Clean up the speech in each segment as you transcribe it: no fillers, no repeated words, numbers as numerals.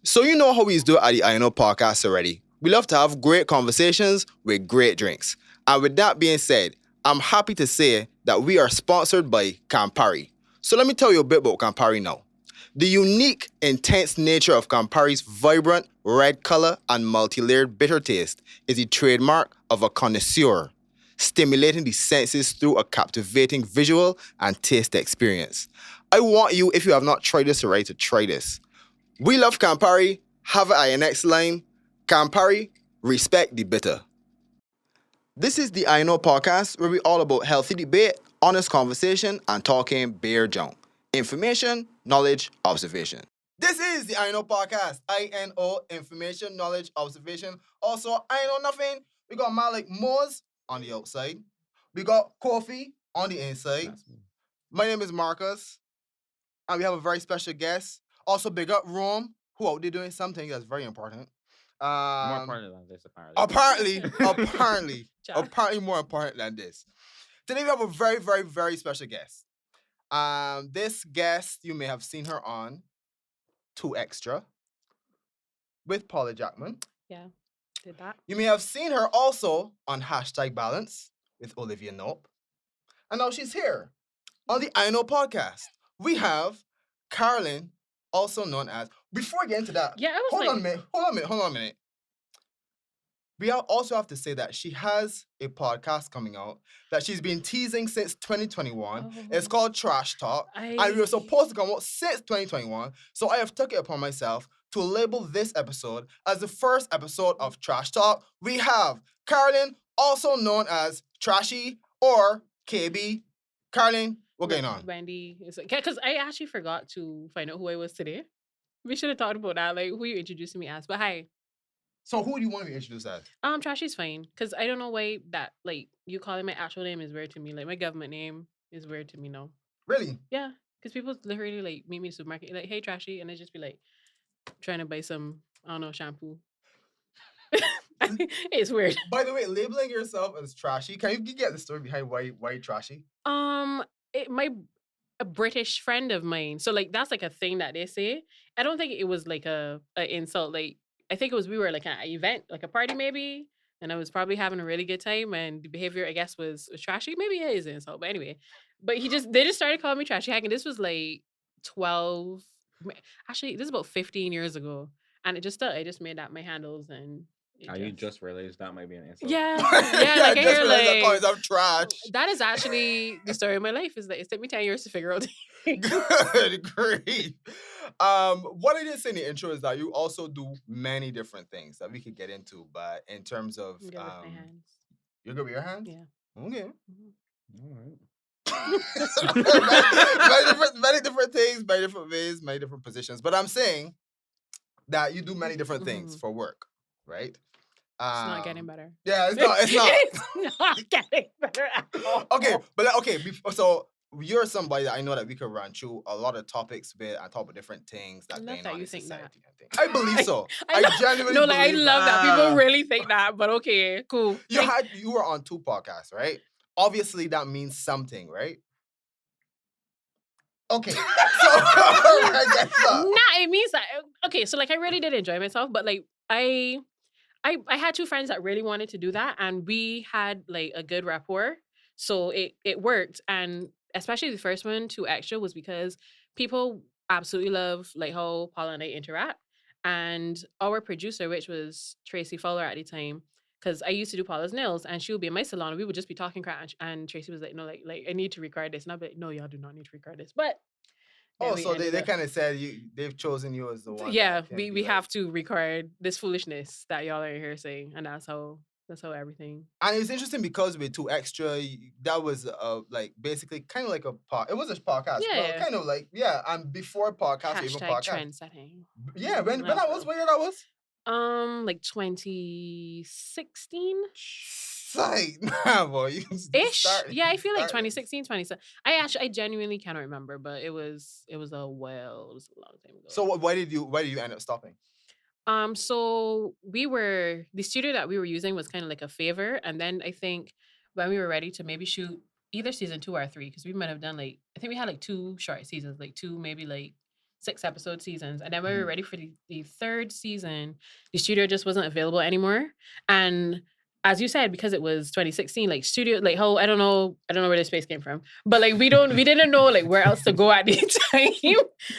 So you know how we do at the INO podcast already. We love to have great conversations with great drinks. And with that being said, I'm happy to say that we are sponsored by Campari. So let me tell you a bit about Campari now. The unique, intense nature of Campari's vibrant red color and multi-layered bitter taste is the trademark of a connoisseur, stimulating the senses through a captivating visual and taste experience. I want you, if you have not tried this already, to try this. We love Campari, have it at your next line. Campari, respect the bitter. This is the I Know podcast where we all about healthy debate, honest conversation, and talking beer junk. Information, knowledge, observation. This is the I Know podcast. INO, information, knowledge, observation. Also, I know nothing. We got Malik Moz on the outside. We got Kofi on the inside. My name is Marcus. And we have a very special guest. Also, big up Rome, who out there doing something that's very important. More important than this, apparently. Apparently more important than this. Today we have a very, very, very special guest. This guest, you may have seen her on 2 Extra with Paula Jackman. Yeah, did that. You may have seen her also on #Balance with Olivia Nope. And now she's here on the I Know podcast. We have Karolynn, also known as. Before we get into that, hold on a minute. We also have to say that she has a podcast coming out that she's been teasing since 2021. Oh. It's called Trash Talk. And we were supposed to come out since 2021. So I have took it upon myself to label this episode as the first episode of Trash Talk. We have Karolynn, also known as Trashy or KB. Karolynn, what's going on? Wendy, because I actually forgot to find out who I was today. We should have talked about that, like who you introducing me as. But hi. So who do you want to be introduced as? Trashy's fine, because I don't know why that, like, you calling my actual name is weird to me. Like, my government name is weird to me now. Really? Yeah, because people literally, like, meet me in the supermarket, like, hey, Trashy, and they just be, like, trying to buy some, I don't know, shampoo. It's weird. By the way, labeling yourself as trashy, can you get the story behind why you're trashy? A British friend of mine. So like that's like a thing that they say. I don't think it was like a insult. Like I think it was we were like at an event, like a party maybe, and I was probably having a really good time, and the behavior I guess was trashy. Maybe it is an insult, but anyway. But they just started calling me Trashy Hag, and this was like 12. Actually, this is about 15 years ago, and I just made that my handles and. You just realized that might be an insult. Yeah, like I hear like I'm trash. That is actually the story of my life. Is that it took me 10 years to figure out. Good grief. What I did say in the intro is that you also do many different things that we could get into, but in terms of I'm good with my hands. You're good with your hands? Yeah. Okay. All right. many different things, many different ways, many different positions. But I'm saying that you do many different things for work, right? It's not getting better. Yeah, it's not. It's not getting better at all. Okay, so you're somebody that I know that we could run through a lot of topics with and talk about different things that's going on in society. I believe so. I genuinely believe I love that. People really think that, but okay, cool. You were on 2 podcasts, right? Obviously, that means something, right? Okay. So, I guess so. Nah, it means that. Okay, so like I really did enjoy myself, but like I had 2 friends that really wanted to do that, and we had like a good rapport, so it worked. And especially the first one, 2 Extra, was because people absolutely love like how Paula and I interact. And our producer, which was Tracy Fowler at the time, because I used to do Paula's nails, and she would be in my salon, and we would just be talking crap, and Tracy was like, "No, like I need to record this," and I'd be like, "No, y'all do not need to record this," but. So they kind of said they've chosen you as the one. Yeah, we have to record this foolishness that y'all are here saying, and that's how everything. And it's interesting because with 2 Extra, that was like basically kind of like a pod. It was a podcast. Yeah. Kind of like and before podcast, even podcast. Trend setting. Yeah, when that was, what year that was? Like 2016. Nah, boy. Ish. Yeah, I feel like 2016, 2017. I genuinely cannot remember, but it was a long time ago. So why did you end up stopping? So the studio that we were using was kind of like a favor, and then I think when we were ready to maybe shoot either season 2 or 3, because we might have done like I think we had like 2 short seasons, like 2 maybe like 6-episode seasons. And then when we were ready for the third season, the studio just wasn't available anymore. And as you said, because it was 2016, like studio, like how I don't know where the space came from, but like we didn't know like where else to go at the time.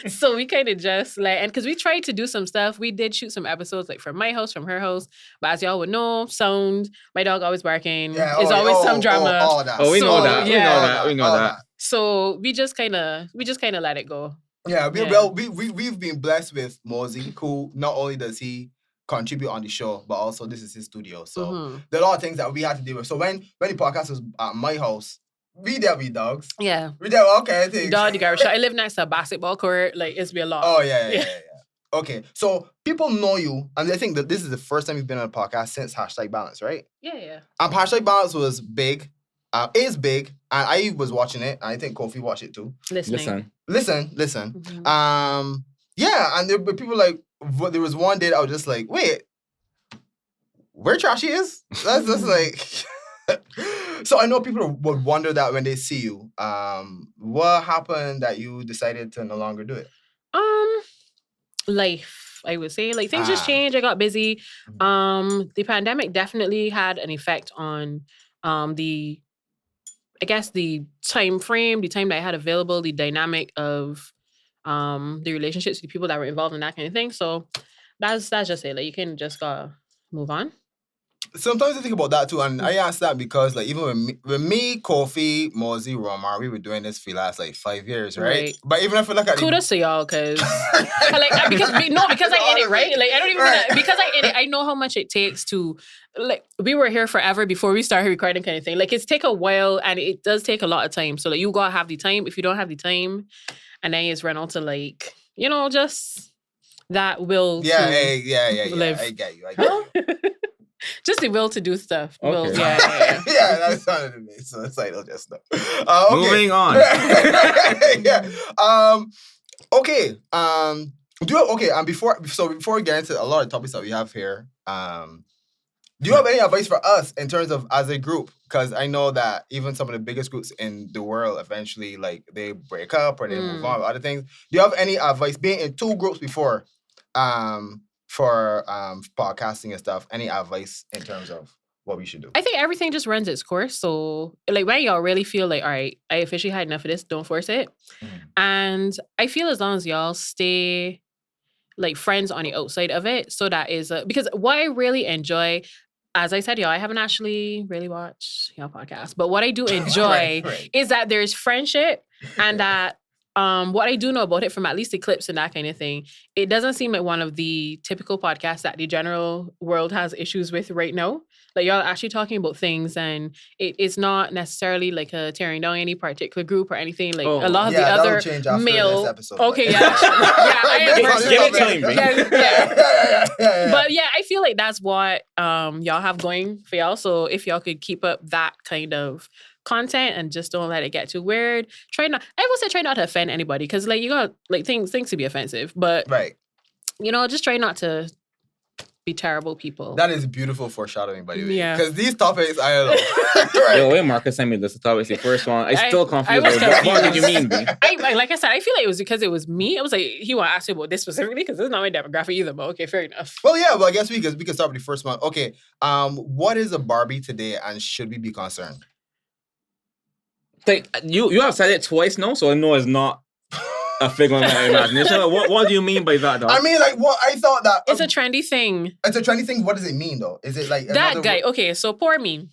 So we kind of just like, and because we tried to do some stuff, we did shoot some episodes like from my house, from her house. But as y'all would know, sound, my dog always barking. There's always some drama. All that. We know that. Yeah. We know that. So we just kind of let it go. Yeah, we've been blessed with Mosey, who not only does he contribute on the show, but also this is his studio. So there are a lot of things that we had to deal with. So when the podcast was at my house, we dealt with dogs. Yeah. We dealt with all kinds of things. Dog, the garbage. I live next to a basketball court. Like, it's been a lot. Oh, yeah. Okay, so people know you, and I think that this is the first time you've been on a podcast since #Balance, right? Yeah. #Balance was big. Is big, and I was watching it, and I think Kofi watched it too. Listen. Mm-hmm. Yeah, and there were people like, there was one day that I was just like, wait, where Trashy is? That's just like... So I know people would wonder that when they see you. What happened that you decided to no longer do it? Life, I would say. Like, things just changed. I got busy. The pandemic definitely had an effect on the time frame, the time that I had available, the dynamic of the relationships with the people that were involved in that kind of thing. So that's just it. Like, you can just gotta move on. Sometimes I think about that too, and I ask that because, like, even when me, Kofi, Mosey, Romar, we were doing this for the last like 5 years, right? But even if I look at kudos to y'all, because because I in it, right? Like, I don't even because I in it, I know how much it takes to, like, we were here forever before we started recording, kind of thing. Like, it's take a while, and it does take a lot of time. So like, you gotta have the time. If you don't have the time, and then it's run out to, like, just that will yeah. live. I get you. Just the will to do stuff. Okay. Will, yeah, that sounded to me. So it's like, just know. Okay. Moving on. Yeah. Okay. And before we get into a lot of topics that we have here, do you have any advice for us in terms of as a group? Because I know that even some of the biggest groups in the world eventually, like, they break up or they move on with other things. Do you have any advice, being in 2 groups before, for podcasting and stuff? Any advice in terms of what we should do? I think everything just runs its course. So, like, when y'all really feel like, all right, I officially had enough of this, don't force it. And I feel as long as y'all stay, like, friends on the outside of it, so that is because what I really enjoy, as I said, y'all, I haven't actually really watched y'all podcast, but what I do enjoy is that there's friendship, and that what I do know about it from at least the clips and that kind of thing, it doesn't seem like one of the typical podcasts that the general world has issues with right now. Like, y'all are actually talking about things, and it's not necessarily like a tearing down any particular group or anything. Like, a lot of the other male. Okay, But yeah, I feel like that's what y'all have going for y'all. So if y'all could keep up that kind of content and just don't let it get too weird. I will say try not to offend anybody, because, like, you got, like, things to be offensive, but just try not to be terrible people. That is beautiful foreshadowing, by the way. Yeah. Because these topics, I don't know. Yo, when Marcus sent me this topic, the first one, I still confused. What did you mean, B? Like I said, I feel like it was because it was me. I was like, he want to ask me about this specifically because this is not my demographic either. But okay, fair enough. Well, yeah, I guess we can start with the first one. Okay, what is a Barbie today, and should we be concerned? Like, you have said it twice now, so I know it's not a figure of my imagination. What do you mean by that, though? I mean, like, what I thought that it's a trendy thing. It's a trendy thing. What does it mean, though? Is it like that guy? Okay, so poor me.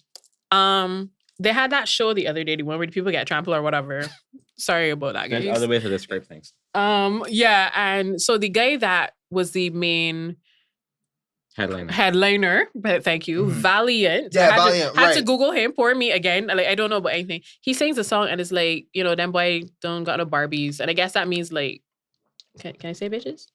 They had that show the other day, the one where the people get trampled or whatever. Sorry about that, guys. There's other ways to describe things. Yeah, and so the guy that was the main headliner, but thank you, Valiant. Yeah, Valiant. Had to Google him. Poor me again. Like, I don't know about anything. He sings a song and it's like, them boy don't got no Barbies, and I guess that means, like, can I say bitches?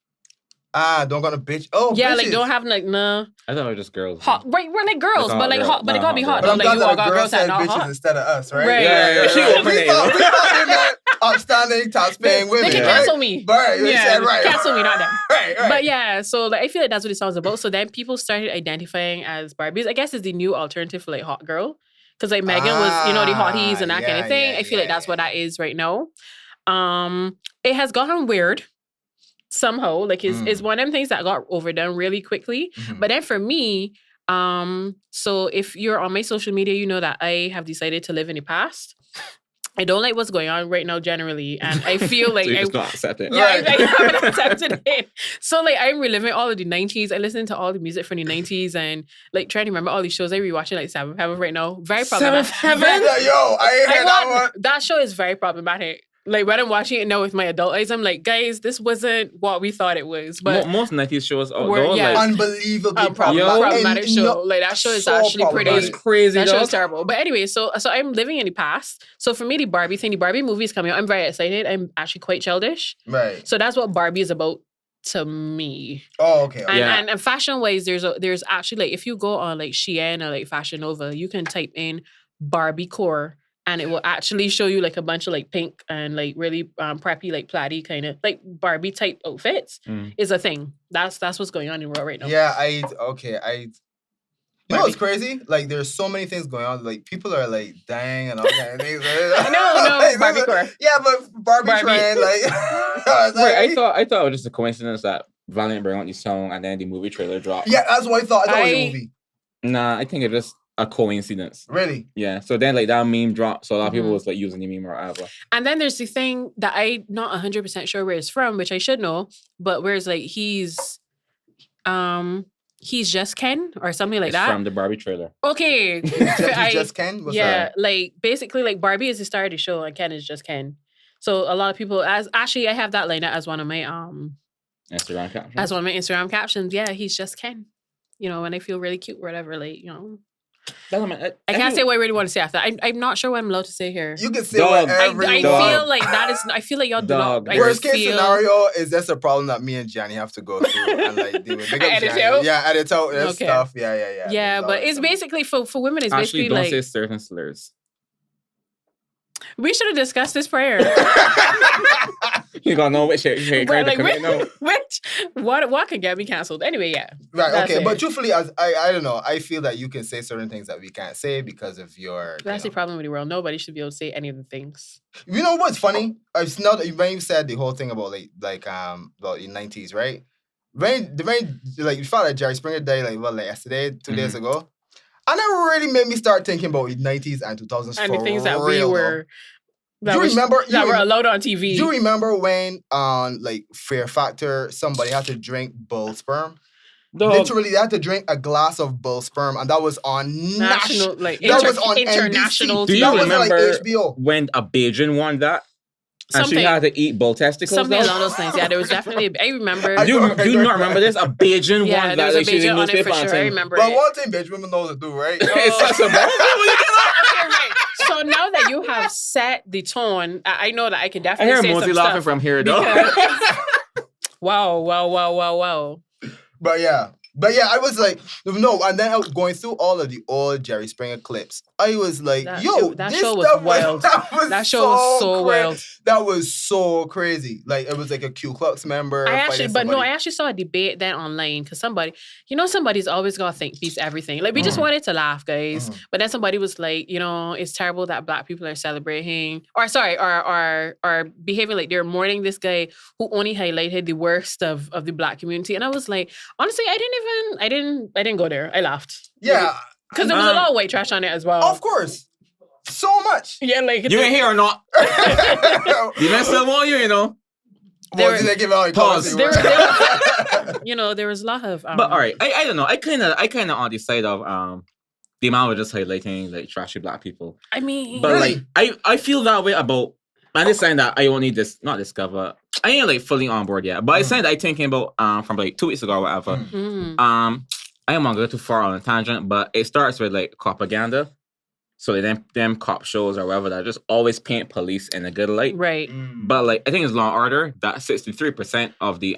Don't got a bitch. Oh, yeah, bitches. Like, don't have, like, no. I thought it was just girls. Hot, right? We're like girls, but like hot, but it gotta be hot. But I'm like, glad that a girl said bitches instead of us, right? Right. Yeah. We thought they meant upstanding, tax-paying women. They can cancel me. Right. Yeah, cancel me, not them. Right. But yeah, so, like, I feel like that's what it sounds about. So then people started identifying as Barbies. I guess it's the new alternative for, like, hot girl. Because, like, Megan was, the hotties and that kind of thing. I feel like that's what that is right now. It has gotten weird. somehow. Like is one of them things that got overdone really quickly. Mhm. But then for me, so if you're on my social media, you know that I have decided to live in the past. I don't like what's going on right now generally, and I feel like So you just don't accept it. yeah, Right. I haven't accepted it. So like I'm reliving all of the 90s. I listen to all the music from the 90s and like trying to remember all these shows. I rewatching like Seventh Heaven right now. Very problematic. Seventh Heaven? Yo, I ain't heard that one. That show is very problematic. Like when I'm watching it now with my adult eyes, I'm like, guys, this wasn't what we thought it was. But most 90s shows are Were- yeah. like Unbelievably problematic And show. no- Like that show is so actually pretty. problematic. it's crazy. That show dog. is terrible. But anyway, so I'm living in the past. So for me, the Barbie thing, the Barbie movie is coming out. I'm very excited. I'm actually quite childish. Right. So that's what Barbie is about to me. Oh, okay. And, Yeah. and fashion wise, there's actually like if you go on like Shein or like Fashion Nova, you can type in Barbie core and it will actually show you like a bunch of like pink and like really preppy like plaid kind of like Barbie type outfits is a thing. That's what's going on in the world right now. Yeah, you know what's crazy? Like, there's so many things going on. Like, people are like dying and all kind of things. No, Barbie core. Yeah, but Barbie trend, like, Right, I thought it was just a coincidence that Valiant bring out the song and then the movie trailer dropped. yeah, that's what I thought. I thought it was a movie. Nah, I think it's just a coincidence. Really? Yeah. So then like that meme dropped. So a lot of people was like using the meme or whatever. And then there's the thing that I'm not 100% sure where it's from, which I should know, but where it's like he's just Ken or something like It's that. from the Barbie trailer. Okay. He just Ken? What's yeah, that? like basically like Barbie is the star of the show and Ken is just Ken. So a lot of people I have that lined up as one of my Instagram caption. as one of my Instagram captions. Yeah, he's just Ken. You know, when I feel really cute or whatever, like, you know. I can't say what I really want to say after. I'm not sure what I'm allowed to say here. You can say Dog. whatever I you want. feel like that is. I feel like y'all do Dog. not. I Worst case feel- scenario is that's a problem that me and Gianni have to go through and like deal with. Big up Edit Gianni. out? Yeah, edit out that Okay. stuff. Yeah. Yeah, but always it's something. basically for women. It's Actually, basically don't like say certain slurs. we should have discussed this prior. You gotta know which shit But, like, no. what could get me canceled? Anyway, yeah. Right, That's okay. it. But truthfully, as I don't know, I feel that you can say certain things that we can't say because of your. That's the problem with the world. Nobody should be able to say any of the things. You know what's funny? I've now that when you said the whole thing about about the 90s, right? When you found out Jerry Springer died like yesterday, 2 days ago. And that really made me start thinking about the 90s and 2000s And for the things that we real, were Do you remember? that were allowed on TV. Do you remember when on Fear Factor somebody had to drink bull sperm? Dog. Literally, they had to drink a glass of bull sperm, and that was on national, like that was on international. NBC. Do you That was remember on, like, HBO. when a Bajan won that? And Something- she had to eat bull testicles? Something though? along those lines. Yeah, there was definitely. I remember. I Do you don't not remember this? A Bajan yeah, won there was that. a Like, she Bajan didn't on it for newspaper and sure. I thing. remember But it. one thing bitch women know to do, right? It's such a bad Okay, right. So now that you have set the tone, I know that I can I definitely hear say Mosey some laughing stuff. from here, though. Because- Wow. But yeah, I was like, no, and then I was going through all of the old Jerry Springer clips. I was like, That this show was stuff wild. That show was so wild. That was so crazy. Like, it was like a Ku Klux member. I fighting somebody. actually saw a debate then online because somebody's always gonna think piece everything. Like we just wanted to laugh, guys. But then somebody was like, it's terrible that Black people are celebrating, are behaving like they're mourning this guy who only highlighted the worst of the Black community. And I was like, honestly, I didn't go there. I laughed. Yeah, Because there was a lot of white trash on it as well. of course. So much. Yeah, like You ain't here or not? You messed up all you know. Wasn't they giving out Pause. there was a lot of. But all right, I don't know. I kind of on the side of the amount of just highlighting like trashy Black people. I mean, But Really? like I feel that way about. I'm just saying that I only not discover. I ain't like fully on board yet. But I said I thinking about from like 2 weeks ago or whatever. I am not going too far on a tangent, but it starts with like propaganda. So them cop shows or whatever that just always paint police in a good light. right. But like I think it's Law and Order that 63% of the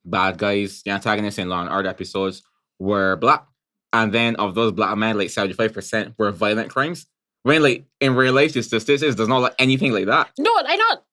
bad guys, the antagonists in Law and Order episodes were Black. And then of those Black men, like 75% were violent crimes. When like in real life, the statistics does not like anything like that. No, I not.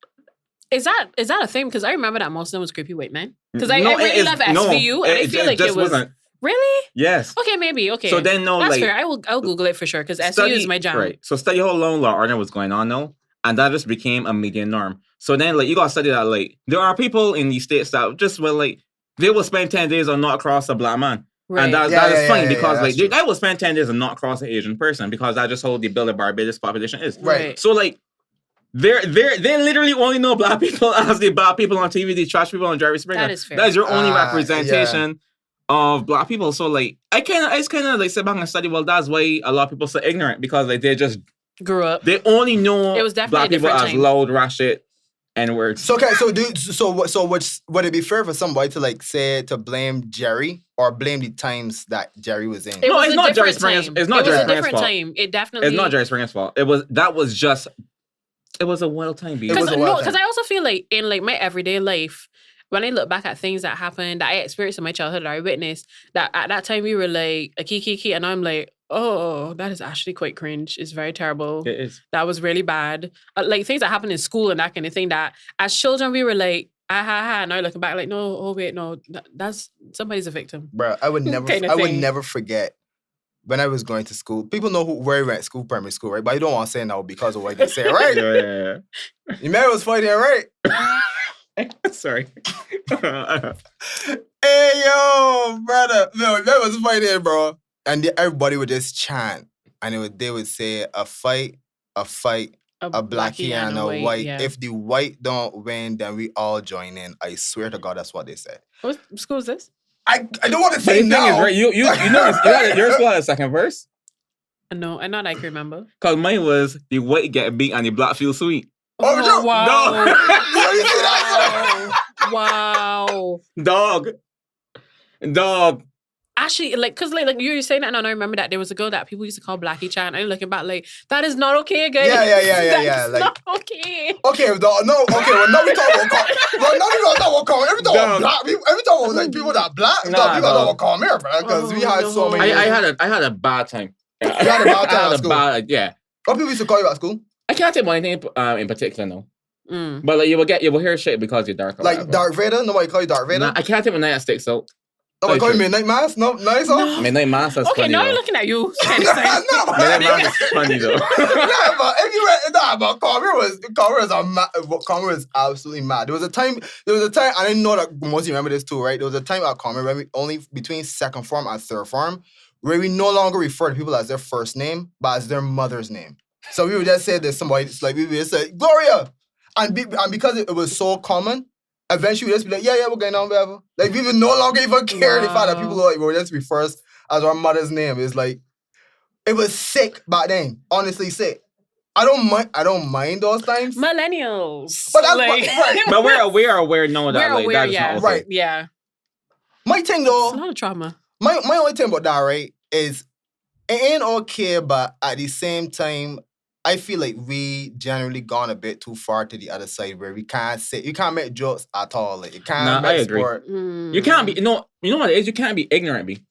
Is that a thing? Because I remember that most of them was creepy white men. Because I No, really love SVU, and I feel like it was wasn't. really Yes. okay. Maybe okay. So then no, that's like fair. I'll Google it for sure because SVU is my jam. Right. So study how long Law and Order was going on now, and that just became a media norm. So then, like, you gotta study that. Like, there are people in these states that just will, like, they will spend 10 days on not cross a black man. Right. And that is funny because, that's like, true. they will spend 10 days and not cross an Asian person because that's just how the build of Barbados population is. Right. So, like, they literally only know black people as the black people on TV, the trash people on Jerry Springer. That is fair. That is your only representation of black people. So, like, I just kind of like sit back and study. Well, that's why a lot of people so ignorant because, like, they just grew up. They only know it was black people as loud, ratchet, and words. So okay, so would it be fair for somebody to like say to blame Jerry or blame the times that Jerry was in? No, it's not Jerry Springer's. It's not Jerry Springer's fault. Time. It definitely. It's not Jerry Springer's fault. It was a wild time. Because I also feel like in like my everyday life, when I look back at things that happened that I experienced in my childhood, that I witnessed, that at that time we were like a kiki, and I'm like, oh, that is actually quite cringe. It's very terrible. It is. That was really bad. Like things that happened in school and that kind of thing. That as children we were like, and now looking back, like, no, oh wait, no, that's somebody's a victim. Bro, I would never forget. When I was going to school, people know where I went to school, primary school, right? But I don't want to say now because of what they say, right? Yeah. You remember it was funny there, right? Sorry. Hey, yo, brother. No, that was funny there, bro. And everybody would just chant. And they would say, a fight, a blackie and a white. Yeah. If the white don't win, then we all join in. I swear to God, that's what they said. What school is this? I don't want to say the now. Thing is, right, you know your school had a second verse? No, I not I can remember. Because mine was the white get beat and the black feel sweet. Oh, no. Wow. No. Wow. Dog. Actually, like, cause like you were saying that, and I remember that there was a girl that people used to call Blackie Chan. And I'm looking back, like, that is not okay, guys. Yeah. That's Like, not okay. Okay, well, now we talk about well, now we gonna talk about comment. Every time about black people, every time about like people that black, we gonna talk about comment here, bro. Because we had so many. I had a bad time. You had a bad time at school. Yeah. What people used to call you at school? I can't think of anything in particular, no. Mm. But like you will hear shit because you're dark. Like Darth Vader? Nobody call you Darth Vader? Nah, I can't think of a night that sticks out. Nobody call you Midnight Mass? No, nice off? Midnight Mass is okay, funny. now though. I'm looking at you. Midnight Mass is funny though. But Conver was absolutely mad. There was a time, and I know that most of you remember this too, right? There was a time at Conver when we only between second form and third form, where we no longer refer to people as their first name, but as their mother's name. So we would just say there's somebody, it's like we would just say, Gloria! And because it was so common, eventually we just be like, yeah, we're going on, whatever. Like, we would no longer even care the fact that people like, we just refer us as our mother's name. It's like, it was sick back then. Honestly sick. I don't mind those times. Millennials. But that's like, right. But we're aware now that we're like aware, that is yeah. not okay. Right. Yeah. My thing though, It's a lot of trauma. my only thing about that, right, is it ain't okay, but at the same time, I feel like we generally gone a bit too far to the other side where you can't make jokes at all. Like, you can't make I agree. sport. You can't be you know what it is? You can't be ignorant, B.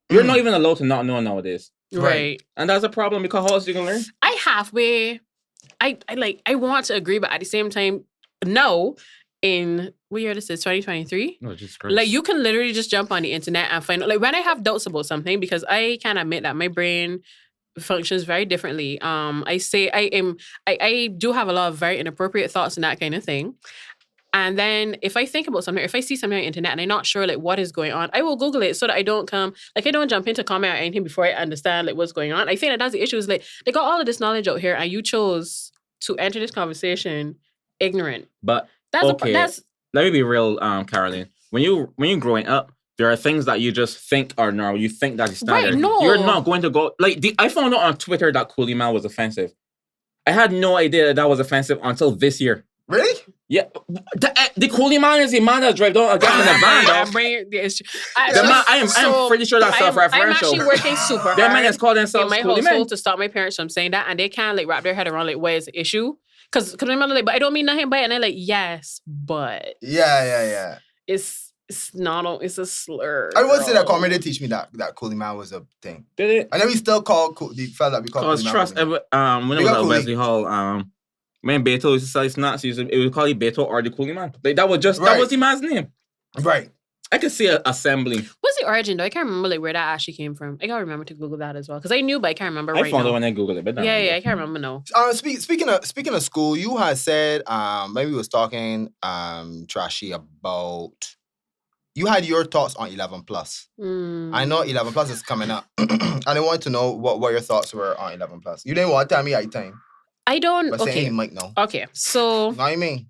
You're not even allowed to not know nowadays. Right. And that's a problem because how else you can learn? I want to agree, but at the same time, no. In what year this is, 2023? No, Jesus Christ. Like, you can literally just jump on the internet and find out. Like, when I have doubts about something, because I can admit that my brain functions very differently. I do have a lot of very inappropriate thoughts and that kind of thing. And then if I think about something, if I see something on the internet and I'm not sure like what is going on, I will Google it so that I don't jump into comment or anything before I understand like what's going on. I think that's the issue is like they got all of this knowledge out here and you chose to enter this conversation ignorant. But Let me be real, Karolynn. When you growing up, there are things that you just think are normal. You think that is standard. Right, no. You're not going to go I found out on Twitter that Coolie Man was offensive. I had no idea that was offensive until this year. Really? Yeah. The Coolie Man is the man that drive down a guy in a van. I am pretty sure that's self-referential. I'm actually working super hard. That man is called themselves in my Coolie household Man. to stop my parents from saying that, and they can't like wrap their head around like what is the issue. Because my mother like, but I don't mean nothing by it, and I'm like, yes, but Yeah. It's not. It's a slur. I would say that Conver did teach me that Coolie Man was a thing. Did it? And then we still call the fella that we call Because Coolie trust, Man. when it was at Wesley Hall, man, Beto used to sell snacks. It would call you Beto or the Coolie Man. Like, that was the man's name. Right. I could see an assembly. What's the origin though? I can't remember like where that actually came from. I gotta remember to Google that as well because I knew, but I can't remember I right found now. it when I Googled it, but I don't Yeah, remember. I can't remember now. Speaking of school, you had said maybe we was talking Trashy about you had your thoughts on 11 plus. I know 11 plus is coming up. And I wanted to know what your thoughts were on 11 plus. You didn't want to tell me at the time. I don't. But say Okay. you might know. Okay. So Know what I mean?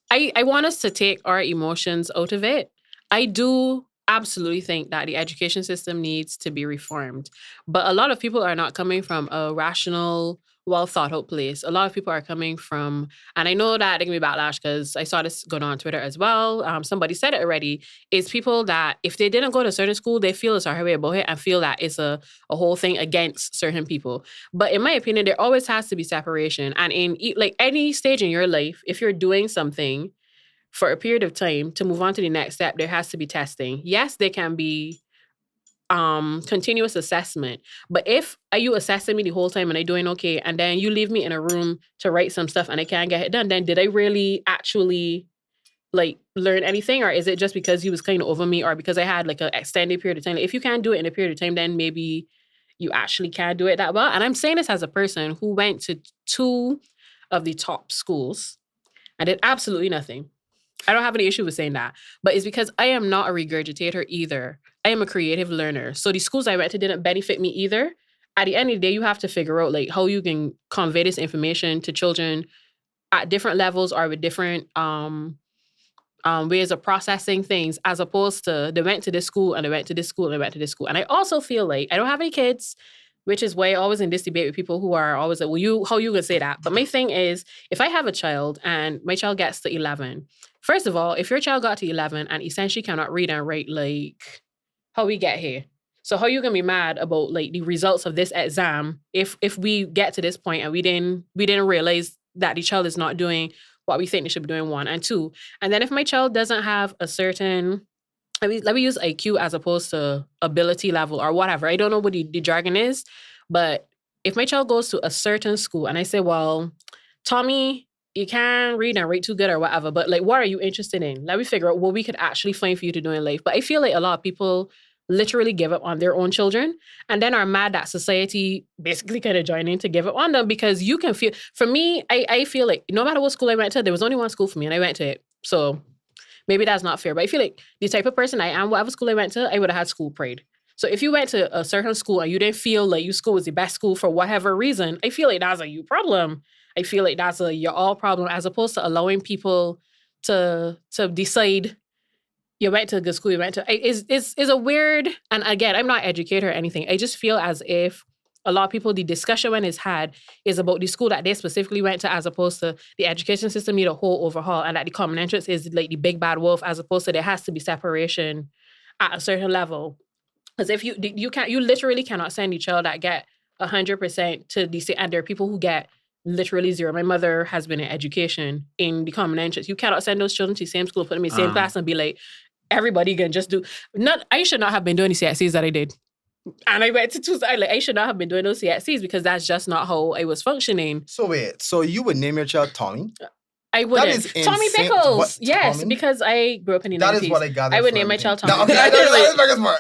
I want us to take our emotions out of it. I do absolutely think that the education system needs to be reformed. But a lot of people are not coming from a rational, well thought out place. A lot of people are coming from, and I know that there can be backlash because I saw this going on Twitter as well. Somebody said it already. Is people that if they didn't go to a certain school, they feel a certain way about it and feel that it's a whole thing against certain people. But in my opinion, there always has to be separation. And in like any stage in your life, if you're doing something for a period of time to move on to the next step, there has to be testing. Yes, there can be continuous assessment. But if are you assessing me the whole time and I'm doing okay, and then you leave me in a room to write some stuff and I can't get it done, then did I really actually like learn anything? Or is it just because you was kind of over me or because I had like an extended period of time? Like, if you can't do it in a period of time, then maybe you actually can't do it that well. And I'm saying this as a person who went to 2 of the top schools and did absolutely nothing. I don't have any issue with saying that. But it's because I am not a regurgitator either. I am a creative learner. So the schools I went to didn't benefit me either. At the end of the day, you have to figure out like how you can convey this information to children at different levels or with different ways of processing things, as opposed to they went to this school and they went to this school and they went to this school. And I also feel like I don't have any kids, which is why I always in this debate with people who are always like, well, how you gonna say that? But my thing is, if I have a child and my child gets to 11, first of all, if your child got to 11 and essentially cannot read and write, like, how we get here? So how you gonna be mad about like the results of this exam if we get to this point and we didn't realize that the child is not doing what we think they should be doing, 1 and 2. And then if my child doesn't have a certain, let me use IQ as opposed to ability level or whatever. I don't know what the jargon is, but if my child goes to a certain school and I say, well, Tommy, you can read and write too good or whatever, but like, what are you interested in? Let me figure out what we could actually find for you to do in life. But I feel like a lot of people literally give up on their own children and then are mad that society basically kind of joining to give up on them, because you can feel, for me, I feel like no matter what school I went to, there was only one school for me and I went to it. So maybe that's not fair, but I feel like the type of person I am, whatever school I went to, I would have had school pride. So if you went to a certain school and you didn't feel like your school was the best school for whatever reason, I feel like that's a you problem. I feel like that's a your all problem, as opposed to allowing people to decide you went to a good school, you went to, is a weird, and again, I'm not an educator or anything. I just feel as if a lot of people, the discussion when it's had is about the school that they specifically went to, as opposed to the education system need a whole overhaul, and that the common entrance is like the big bad wolf, as opposed to there has to be separation at a certain level. Because if you literally cannot send your child that get 100% to the same, and there are people who get literally 0. My mother has been in education in the common entrance. You cannot send those children to the same school, put them in the same class and be like, everybody can just do. I should not have been doing the CXCs that I did. And I went to 2, I should not have been doing those CXCs because that's just not how I was functioning. So wait, so you would name your child Tommy? I wouldn't. That is Tommy insane. Pickles. What, yes, Tommy? because I grew up in the 90s. That is what I got. I would name my child Tommy. No, okay, that is smart.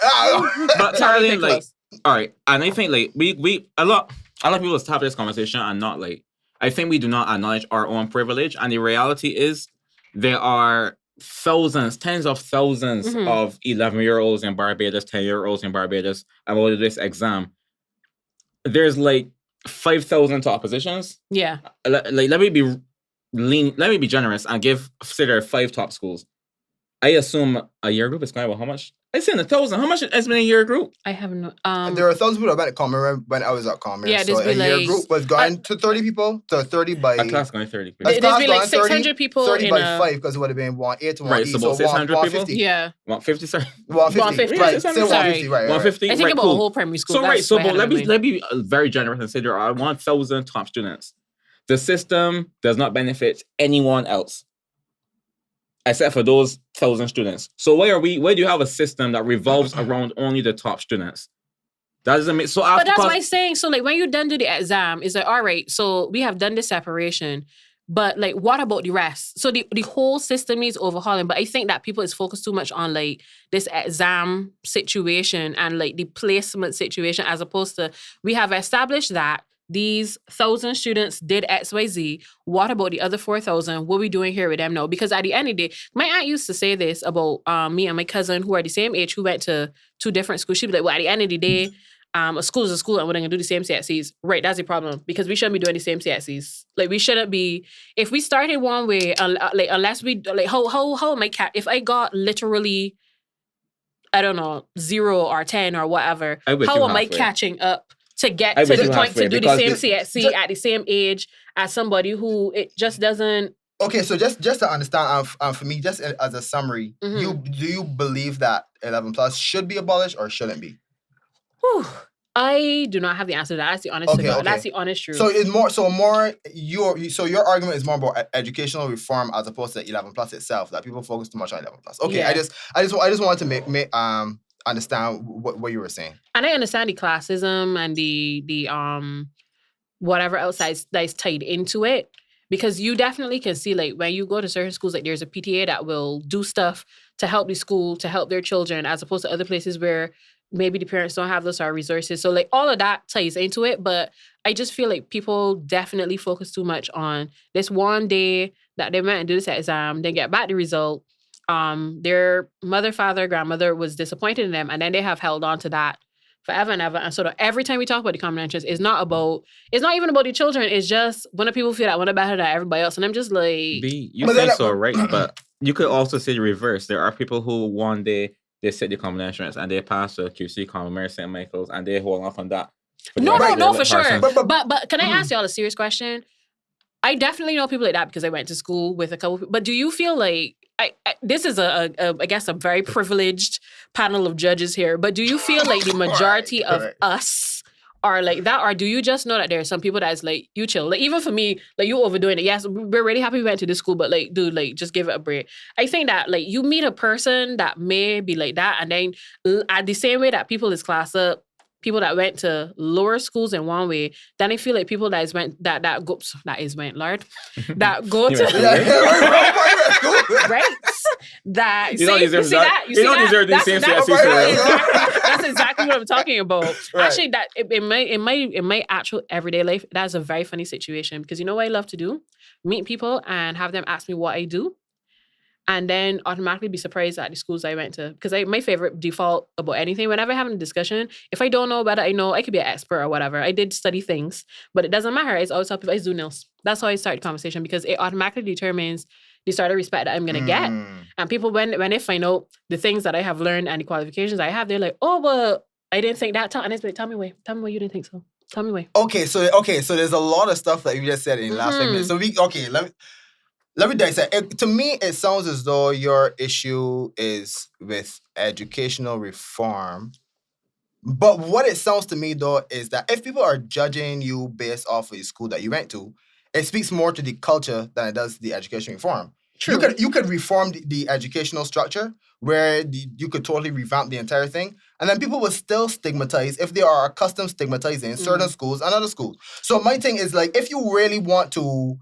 But Tommy Karolynn, like, Pickles. all right, and I think like we a lot of people have this conversation and not like, I think we do not acknowledge our own privilege, and the reality is there are thousands, tens of thousands of 11-year-olds in Barbados, 10-year-olds in Barbados about this exam. There's like 5,000 top positions. Yeah. Like, let me be generous and say there are 5 top schools. I assume a year group is going to be how much? I said 1,000. How much has been a year group? I have no. There are thousands of people at Commerce when I was at Commerce. Yeah, so a year group was going to 30 people. So 30 by A class going 30 people. There's been like 600 people 30 in by a 5 because it would have been 1/8 to 1 Right, so about 600 people? Yeah. 150, sorry. 150. Right, say 150, right. 150. I think right, about cool. a whole primary school. So right, so but let me me. be very generous and say there are 1,000 top students. The system does not benefit anyone else except for those 1,000 students. So why do you have a system that revolves around only the top students? That doesn't make so. But that's why I'm saying. So like when you done do the exam, it's like, all right. So we have done the separation. But like, what about the rest? So the whole system needs overhauling. But I think that people is focused too much on like this exam situation and like the placement situation, as opposed to we have established that these 1,000 students did XYZ. What about the other 4,000? What are we doing here with them now? Because at the end of the day, my aunt used to say this about me and my cousin who are the same age who went to 2 different schools. She'd be like, well, at the end of the day, a school is a school and we're going to do the same CXCs. Right, that's the problem. Because we shouldn't be doing the same CXCs. Like, we shouldn't be... If we started one way, like, unless we... Like, how am I... If I got literally, I don't know, 0 or 10 or whatever, how am I catching up to get to the point to do the same CXC at the same age as somebody who it just doesn't... Okay, so just to understand, for me, just as a summary, do you believe that 11 plus should be abolished or shouldn't be? Whew. I do not have the answer to that. That's the honest to God. That's the honest truth. So your argument is more about educational reform as opposed to 11 plus itself. That people focus too much on 11 plus. Okay, yeah. I just wanted to make understand what you were saying. And I understand the classism and the whatever else that's tied into it. Because you definitely can see, like, when you go to certain schools, like, there's a PTA that will do stuff to help the school, to help their children, as opposed to other places where maybe the parents don't have those sort of resources. So, like, all of that ties into it. But I just feel like people definitely focus too much on this one day that they went and do this exam, then get back the result. Their mother, father, grandmother was disappointed in them, and then they have held on to that forever and ever. And so every time we talk about the common entrance, it's not even about the children. It's just when the people feel that one are better than everybody else. And I'm just like... You say so, right? But you could also say the reverse. There are people who one day they set the common entrance and they pass the QC Common Mary St. Michael's and they hold off on that. No, for sure. But can I ask y'all a serious question? I definitely know people like that because I went to school with a couple people. But do you feel like... this is I guess a very privileged panel of judges here, but do you feel like the majority of us are like that, or do you just know that there are some people that's like, you chill? Like, even for me, like, you overdoing it. Yes, we're really happy we went to this school, but like, dude, like, just give it a break. I think that like you meet a person that may be like that, and then at the same way that people is class up, people that went to lower schools in one way, then I feel like people that go to right. That you don't deserve that. You don't deserve the same That's exactly what I'm talking about. Right. Actually, that in my actual everyday life, that's a very funny situation because you know what I love to do? Meet people and have them ask me what I do. And then automatically be surprised at the schools I went to. Because my favorite default about anything, whenever I'm having a discussion, if I don't know about it, I know I could be an expert or whatever. I did study things, but it doesn't matter. I always tell people I do nails. That's how I start the conversation because it automatically determines the sort of respect that I'm going to get. And people, when they find out the things that I have learned and the qualifications I have, they're like, oh, well, I didn't think that. And it's like, tell me why you didn't think so. Tell me why. Okay, so there's a lot of stuff that you just said in the last 5 minutes. So let me dissect. To me, it sounds as though your issue is with educational reform. But what it sounds to me, though, is that if people are judging you based off of the school that you went to, it speaks more to the culture than it does the education reform. True. You could reform the educational structure where you could totally revamp the entire thing. And then people will still stigmatize if they are accustomed stigmatizing certain schools and other schools. So my thing is, like, if you really want to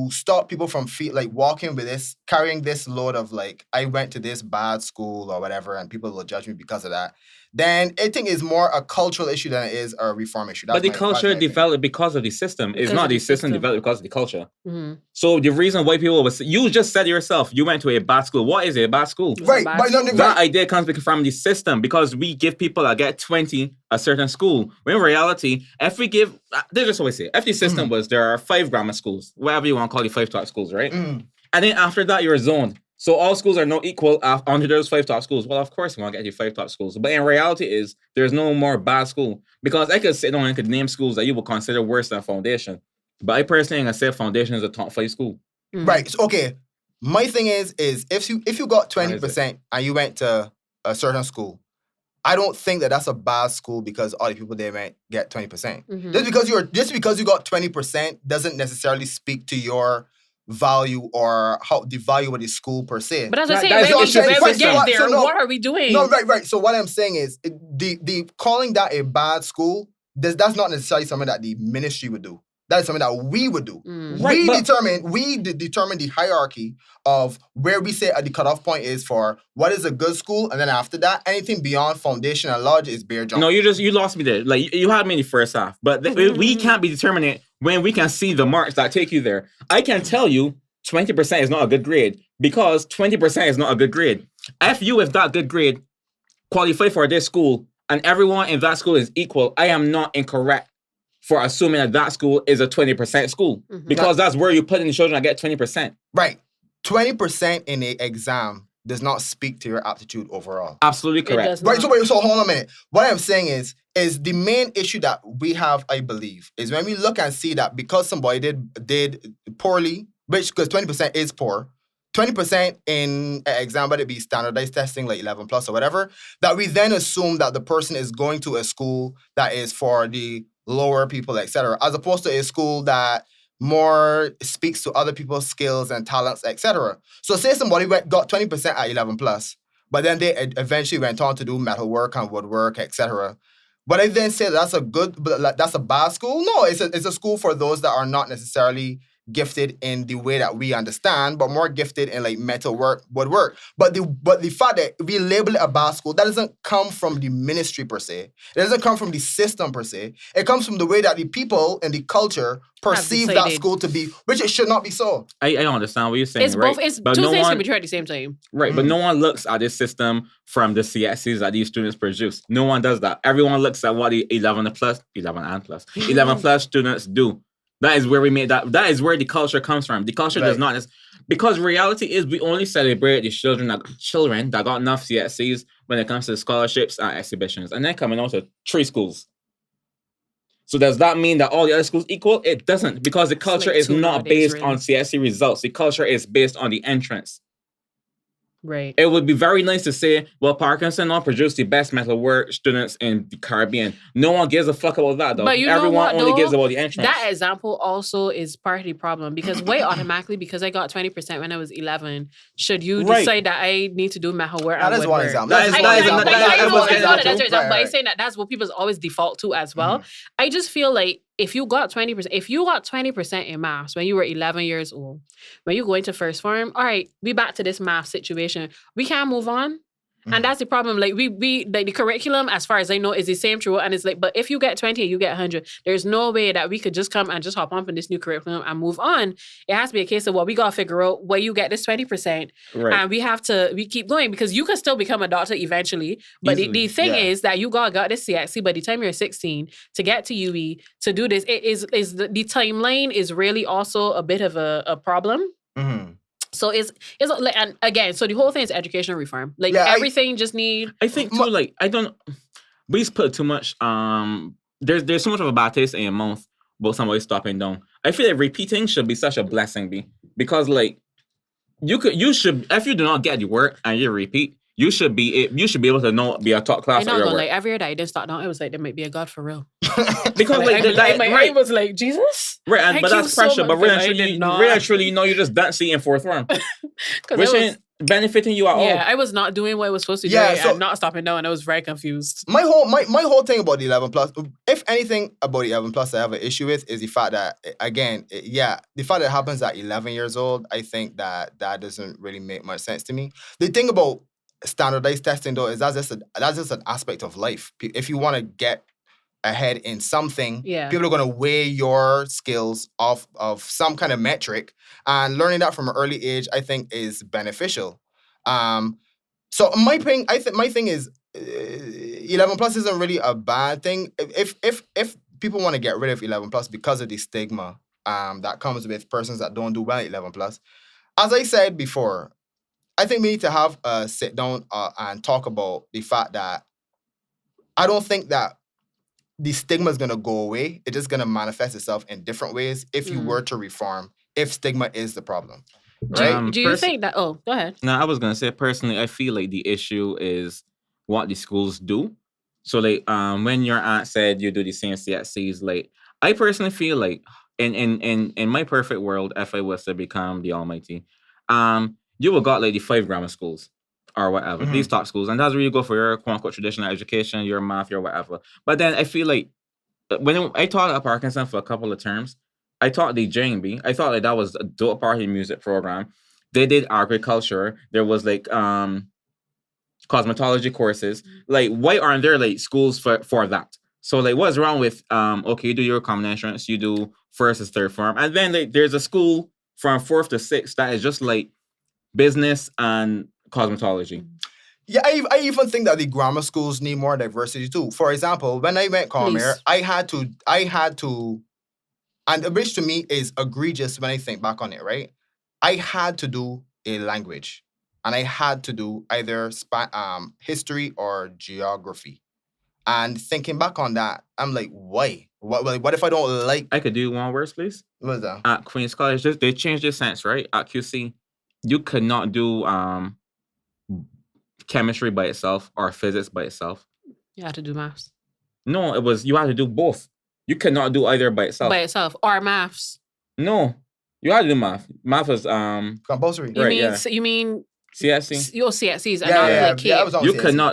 stop people from walking with this, carrying this load of like, I went to this bad school or whatever, and people will judge me because of that, then I think it's more a cultural issue than it is a reform issue. But the culture developed because of the system. It's not the system developed because of the culture. So the reason why people you just said yourself, you went to a bad school. What is a bad school? Right. That idea comes from the system because we give people that get 20 a certain school. When in reality, if we give, they just always say, if the system was there are 5 grammar schools, whatever you want to call the 5 top schools, right? And then after that, you're zoned. So all schools are not equal under those 5 top schools. Well, of course, you want to get your 5 top schools. But in reality is, there's no more bad school. Because I could sit down and I could name schools that you would consider worse than Foundation. But I personally think I said Foundation is a top 5 school. Right. So, okay. My thing is if you got 20% and you went to a certain school, I don't think that that's a bad school because all the people there might get 20%. Just because you got 20% doesn't necessarily speak to your value or how the value of the school per se. But as I say, what are we doing? No, right. So what I'm saying is the calling that a bad school, that's not necessarily something that the ministry would do. That is something that we would do. Right, We but- determine the hierarchy of where we say the cutoff point is for what is a good school, and then after that, anything beyond foundation and lodge is bare jump. No, you lost me there. Like you had me in the first half, but we can't be determining when we can see the marks that take you there. I can tell you 20% is not a good grade because 20% is not a good grade. If you with that good grade qualify for this school and everyone in that school is equal, I am not incorrect for assuming that school is a 20% school because that's where you put in the children that get 20%. Right. 20% in an exam does not speak to your aptitude overall. Absolutely correct. Right, so hold on a minute. What I'm saying is the main issue that we have, I believe, is when we look and see that because somebody did poorly, which because 20% is poor, 20% in an exam, whether it be standardized testing like 11 plus or whatever, that we then assume that the person is going to a school that is for the lower people, etc., as opposed to a school that more speaks to other people's skills and talents, etc. So say somebody got 20% at 11 plus, but then they eventually went on to do metalwork and woodwork, etc. But I then say that's a bad school. No, it's a school for those that are not necessarily gifted in the way that we understand, but more gifted in like metalwork, woodwork. But the fact that we label it a bad school, that doesn't come from the ministry per se. It doesn't come from the system per se. It comes from the way that the people and the culture perceive that school to be, which it should not be so. I understand what you're saying. It's right? both. It's but two no things one, can be true at the same time. Right, but no one looks at this system from the CSCs that these students produce. No one does that. Everyone looks at what the 11 plus students do. That is where we made that. That is where the culture comes from. The culture does not, because reality is we only celebrate the children that got enough CSCs when it comes to scholarships and exhibitions, and then coming out to 3 schools. So does that mean that all the other schools equal? It doesn't, because the culture is not based on CSC results. The culture is based on the entrance. Right. It would be very nice to say, well, Parkinson will produce the best metalwork students in the Caribbean. No one gives a fuck about that, though. But you Everyone know what, only though? gives about the entrance. That example also is part of the problem because automatically, because I got 20% when I was 11, should you decide that I need to do metalwork? That is one example. That is one example. But Right. I'm saying that's what people always default to as well. I just feel like if you got 20% in maths when you were 11 years old, when you go into first form, all right, we back to this math situation. We can't move on. And that's the problem. Like we like the curriculum, as far as I know, is the same throughout. And it's like, but if you get 20 and you get 100, there's no way that we could just come and just hop on this new curriculum and move on. It has to be a case of, well, we got to figure out where you get this 20%. Right. And we keep going because you can still become a doctor eventually. But the thing is that you got this CXC by the time you're 16 to get to UE, to do this, the timeline is really also a bit of a problem. So it's like, and again, so the whole thing is educational reform. Like everything just need. I think too. Like we just put too much. There's so much of a bad taste in your mouth about somebody stopping down. I feel like repeating should be such a blessing, because like you should, if you do not get the work and you repeat, you should be able to be a top class. I know, like every year that I didn't start down, it was like there might be a God for real. Because I was like, Jesus, right? But that's pressure. But really, truly, you just don't see in fourth form, which ain't benefiting you at all. Yeah, I was not doing what I was supposed to do and not stopping down, and I was very confused. My whole thing about the 11 plus, if anything about the 11 plus I have an issue with, is the fact that, again, the fact that it happens at 11 years old, I think that doesn't really make much sense to me. The thing about standardized testing, though, is that's just an aspect of life. If you want to get ahead in something, people are going to weigh your skills off of some kind of metric, and learning that from an early age, I think, is beneficial. So my thing is 11 plus isn't really a bad thing. If people want to get rid of 11 plus because of the stigma that comes with persons that don't do well at 11 plus, as I said before, I think we need to have a sit down and talk about the fact that I don't think that the stigma is going to go away. It's just going to manifest itself in different ways if you were to reform, if stigma is the problem. Right? Do you think that... Oh, go ahead. No, I was going to say, personally, I feel like the issue is what the schools do. So, like, when your aunt said you do the same CSCs, like, I personally feel like in my perfect world, if I was to become the almighty, you would got like the 5 grammar schools or whatever, these top schools. And that's where you go for your quote unquote traditional education, your math, your whatever. But then I feel like when I taught at Parkinson for a couple of terms, I taught the JMB. I thought like that was a dope party music program. They did agriculture. There was like cosmetology courses. Like, why aren't there like schools for that? So like, what's wrong with okay, you do your common entrance, you do first and third form, and then like there's a school from fourth to sixth that is just like business and cosmetology. Yeah, I even think that the grammar schools need more diversity too. For example, when I went Cormier, I had to, and which to me is egregious when I think back on it, right? I had to do a language, and I had to do either history or geography. And thinking back on that, I'm like, why? What if I don't like? I could do one worse, please. What is that? At Queen's College, they changed their sense, right? At QC, you could not do chemistry by itself or physics by itself. You had to do maths. No, it was you had to do both. You could not do either by itself. By itself or maths. No, you had to do math. Math was compulsory. You mean CSC? Your CSCs. Yeah, I was on CSC.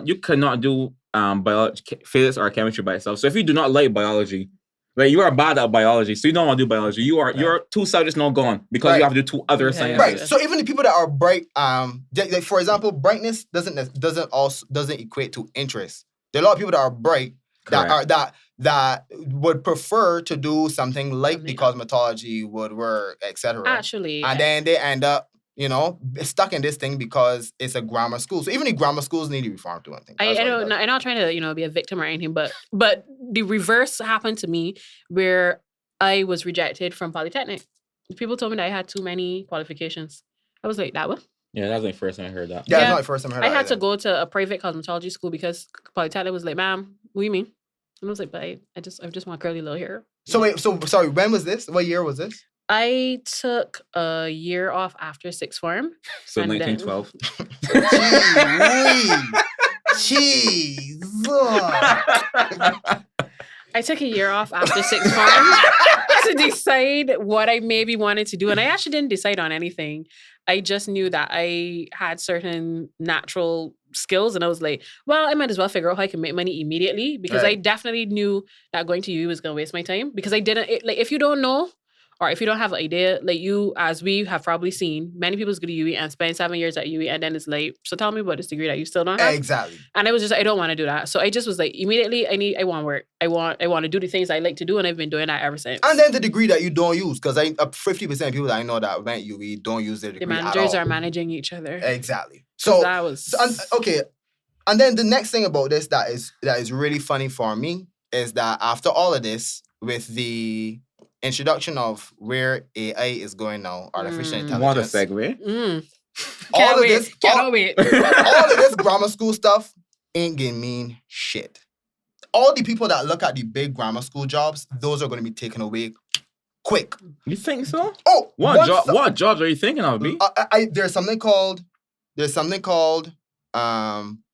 You could not do biology, physics or chemistry by itself. So if you do not like biology, like you are bad at biology, so you don't want to do biology. Your two subjects not gone because you have to do two other sciences. Right. So even the people that are bright, like for example, brightness doesn't equate to interest. There are a lot of people that are bright that would prefer to do something like the cosmetology, woodwork, etc. Actually, and then they end up, stuck in this thing because it's a grammar school. So even the grammar schools need to be reformed too. I'm not trying to be a victim or anything, but the reverse happened to me where I was rejected from Polytechnic. People told me that I had too many qualifications. I was like, that one? Yeah, that's my first time I heard that. Yeah, that's not my first time I heard that. I had to go to a private cosmetology school because Polytechnic was like, ma'am, what do you mean? And I was like, but I just want curly little hair. So wait, sorry, when was this? What year was this? I took a year off after sixth form. So 1912. Jeez. I took a year off after sixth form to decide what I maybe wanted to do. And I actually didn't decide on anything. I just knew that I had certain natural skills. And I was like, well, I might as well figure out how I can make money immediately. Because I definitely knew that going to UE was going to waste my time. Because I didn't, if you don't know, or if you don't have an idea, like you, as we have probably seen, many people go to UE and spend 7 years at UE and then it's like, so tell me about this degree that you still don't have. Exactly. And I was just, I don't want to do that. So I just was like, immediately, I want work. I want to do the things I like to do, and I've been doing that ever since. And then the degree that you don't use, because 50% of people that I know that went UE don't use their degree at all. The managers are managing each other. Exactly. So that was... okay. And then the next thing about this that is really funny for me is that after all of this, with the introduction of where AI is going now, artificial intelligence. What a segue. All of this grammar school stuff ain't gonna mean shit. All the people that look at the big grammar school jobs, those are going to be taken away quick. You think so? Oh, what jobs are you thinking of, B? There's something called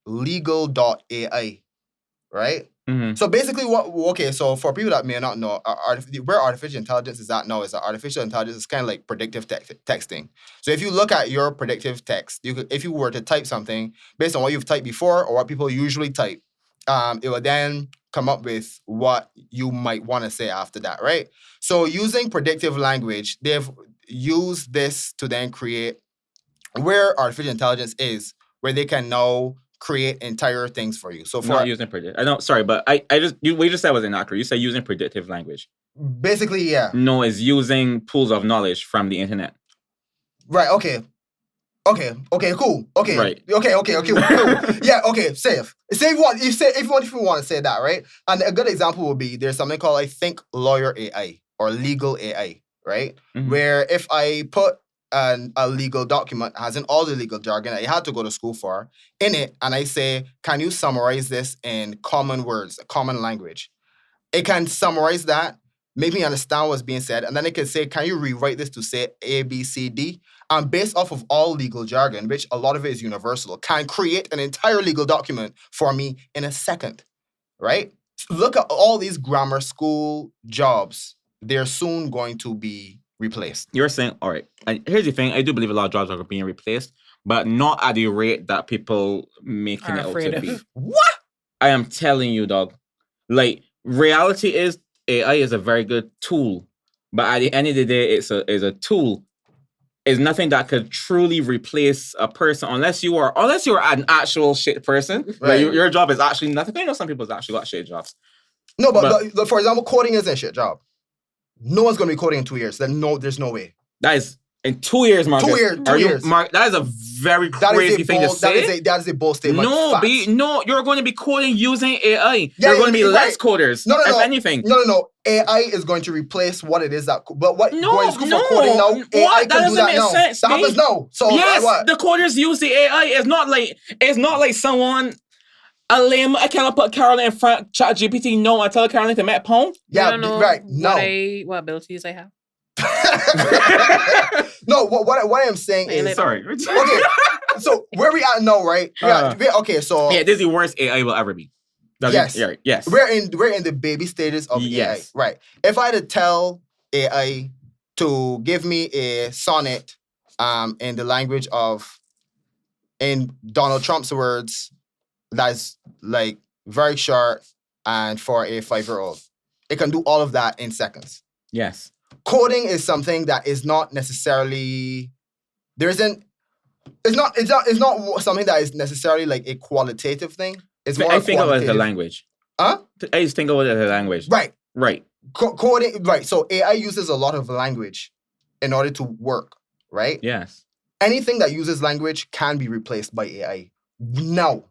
legal.ai, right? Mm-hmm. So basically, so for people that may not know, where artificial intelligence is at now is that artificial intelligence is kind of like predictive texting. So if you look at your predictive text, if you were to type something based on what you've typed before or what people usually type, it will then come up with what you might want to say after that, right? So using predictive language, they've used this to then create where artificial intelligence is, where they can now create entire things for you. So for not using predictive. I don't. Sorry, but we just said was inaccurate. You said using predictive language. Basically, yeah. No, it's using pools of knowledge from the internet. Right. Okay. Cool. Okay. Right. Okay. Cool. Yeah. Okay. Safe. Say what you say if you want to say that, right? And a good example would be there's something called, I think, lawyer AI or legal AI, right? Mm-hmm. Where if I put a legal document, as in all the legal jargon that you had to go to school for, in it, and I say, can you summarize this in common words, common language? It can summarize that, make me understand what's being said, and then it can say, can you rewrite this to say A, B, C, D? And based off of all legal jargon, which a lot of it is universal, can create an entire legal document for me in a second, right? Look at all these grammar school jobs. They're soon going to be replaced. You're saying, all right, and here's the thing, I do believe a lot of jobs are being replaced, but not at the rate that people making it out to be. What? I am telling you, dog. Like, reality is AI is a very good tool, but at the end of the day, it's a tool. It's nothing that could truly replace a person unless you are an actual shit person. Right. Like your job is actually nothing. I know some people's actually got shit jobs. No, but for example, coding isn't a shit job. No one's gonna be coding in 2 years. There's no way. That is in 2 years, Marcus. 2 years. Mark, that is a very crazy thing to say. That is a bold statement. No, you're going to be coding using AI. Yeah, you're going to be less right. coders. No, if anything. No. AI is going to replace what it is that. But what going to school for coding now? AI can do that now. Sense, that happens now. So yes, what? the coders use the AI. It's not like someone. A lame, I cannot put Karolynn in front ChatGPT. No, I tell Karolynn to make pound. Yeah, right. No. What abilities I have. No, what I'm saying is sorry. Okay, so where we at now, right? Okay, so this is the worst AI will ever be. Yes. Yes. We're in the baby stages of AI. Right. If I had to tell AI to give me a sonnet in the language of in Donald Trump's words, that's like very short and for a 5-year-old. It can do all of that in seconds. Yes. Coding is something that is not necessarily it's not something that is necessarily like a qualitative thing. It's more I think of it as a language. Huh? I just think of it as a language. Right. Coding, right. So AI uses a lot of language in order to work, right? Yes. Anything that uses language can be replaced by AI. No.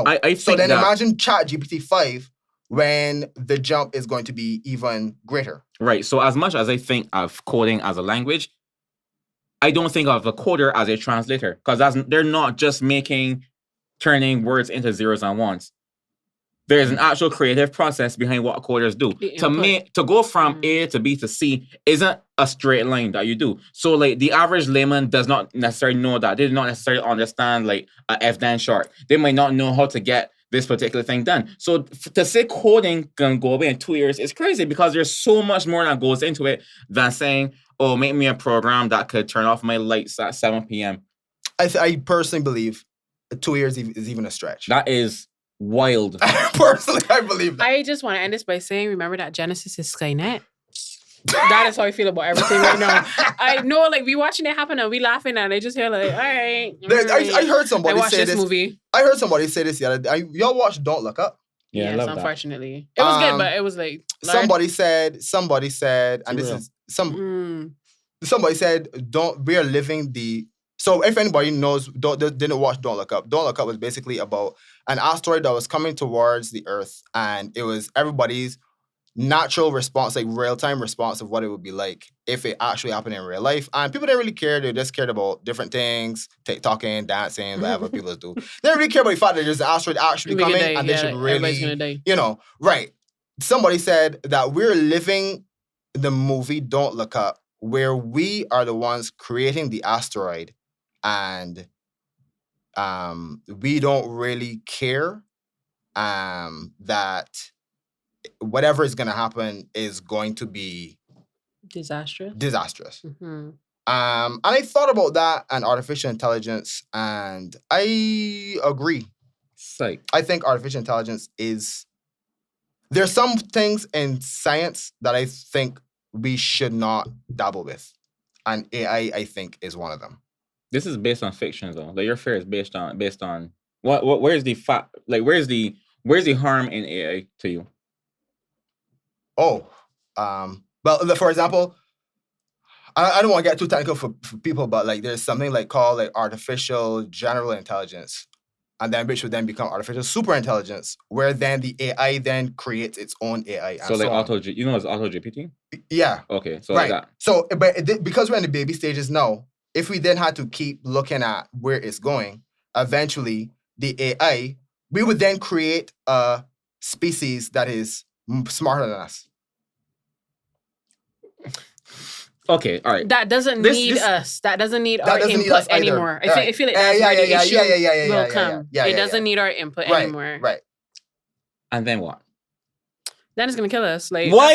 I think so then imagine ChatGPT 5 when the jump is going to be even greater. Right. So as much as I think of coding as a language, I don't think of a coder as a translator because they're not just turning words into zeros and ones. There's an actual creative process behind what coders do. To go from A to B to C isn't a straight line that you do. So like the average layman does not necessarily know that. They do not necessarily understand like a F-dan chart. They might not know how to get this particular thing done. So to say coding can go away in 2 years is crazy because there's so much more that goes into it than saying, oh, make me a program that could turn off my lights at 7 p.m. I personally believe 2 years is even a stretch. That is wild. Personally, I believe that. I just want to end this by saying, remember that Genesis is Skynet. That is how I feel about everything right now. I know, like, we watching it happen and we laughing and I just hear like, all right. I heard somebody say this movie. I heard somebody say this the other day. Y'all watch Don't Look Up? Yeah, I love unfortunately. That. It was good, but it was like... Somebody said, and this is... Somebody said, we are living the... So if anybody knows, didn't watch Don't Look Up. Don't Look Up was basically about an asteroid that was coming towards the Earth, and it was everybody's natural response, like real-time response of what it would be like if it actually happened in real life. And people didn't really care. They just cared about different things, TikToking, dancing, whatever people do. They didn't really care about the fact that there's an asteroid actually coming, and they should really, gonna die. Right. Somebody said that we're living the movie Don't Look Up, where we are the ones creating the asteroid, and we don't really care that whatever is going to happen is going to be disastrous. Mm-hmm. And I thought about that and artificial intelligence, and I agree. Psych. I think artificial intelligence is... There's some things in science that I think we should not dabble with. And AI, I think, is one of them. This is based on fiction, though. Like your fear is based on what? Where's the where's the harm in AI to you? Oh, well, for example, I don't want to get too technical for people, but like there's something like called like artificial general intelligence, and then which would then become artificial super intelligence, where then the AI then creates its own AI. So like it's auto GPT. Yeah. Okay. So right. Like that. So, but because we're in the baby stages now, if we then had to keep looking at where it's going, eventually the AI, we would then create a species that is smarter than us. Okay, all right. That doesn't need us. That doesn't need our input anymore. I feel like that's where the issue will come. It doesn't need our input anymore. Right. And then what? then it's gonna kill us. Like Why?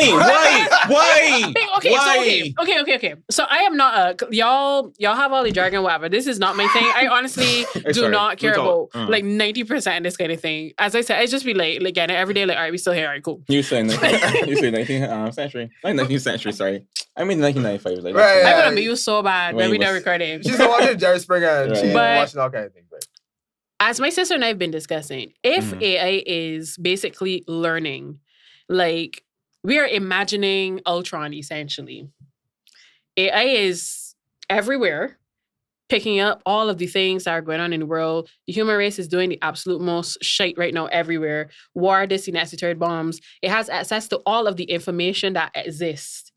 Okay. So I am not y'all have all the jargon, whatever. This is not my thing. I honestly do not care about like 90% of this kind of thing. As I said, I just be like again every day. Like, all right, we still here. All right, cool. You say 19th century? Like 19th century. Sorry, I mean 1995. Like, Right, I'm yeah. gonna be you so bad when we don't record it. She's watching Jerry Springer and she's But- watching all kind of things. But As my sister and I have been discussing, if AI is basically learning, like we are imagining Ultron essentially. AI is everywhere, picking up all of the things that are going on in the world. The human race is doing the absolute most shite right now everywhere. War, this, third bombs. It has access to all of the information that exists.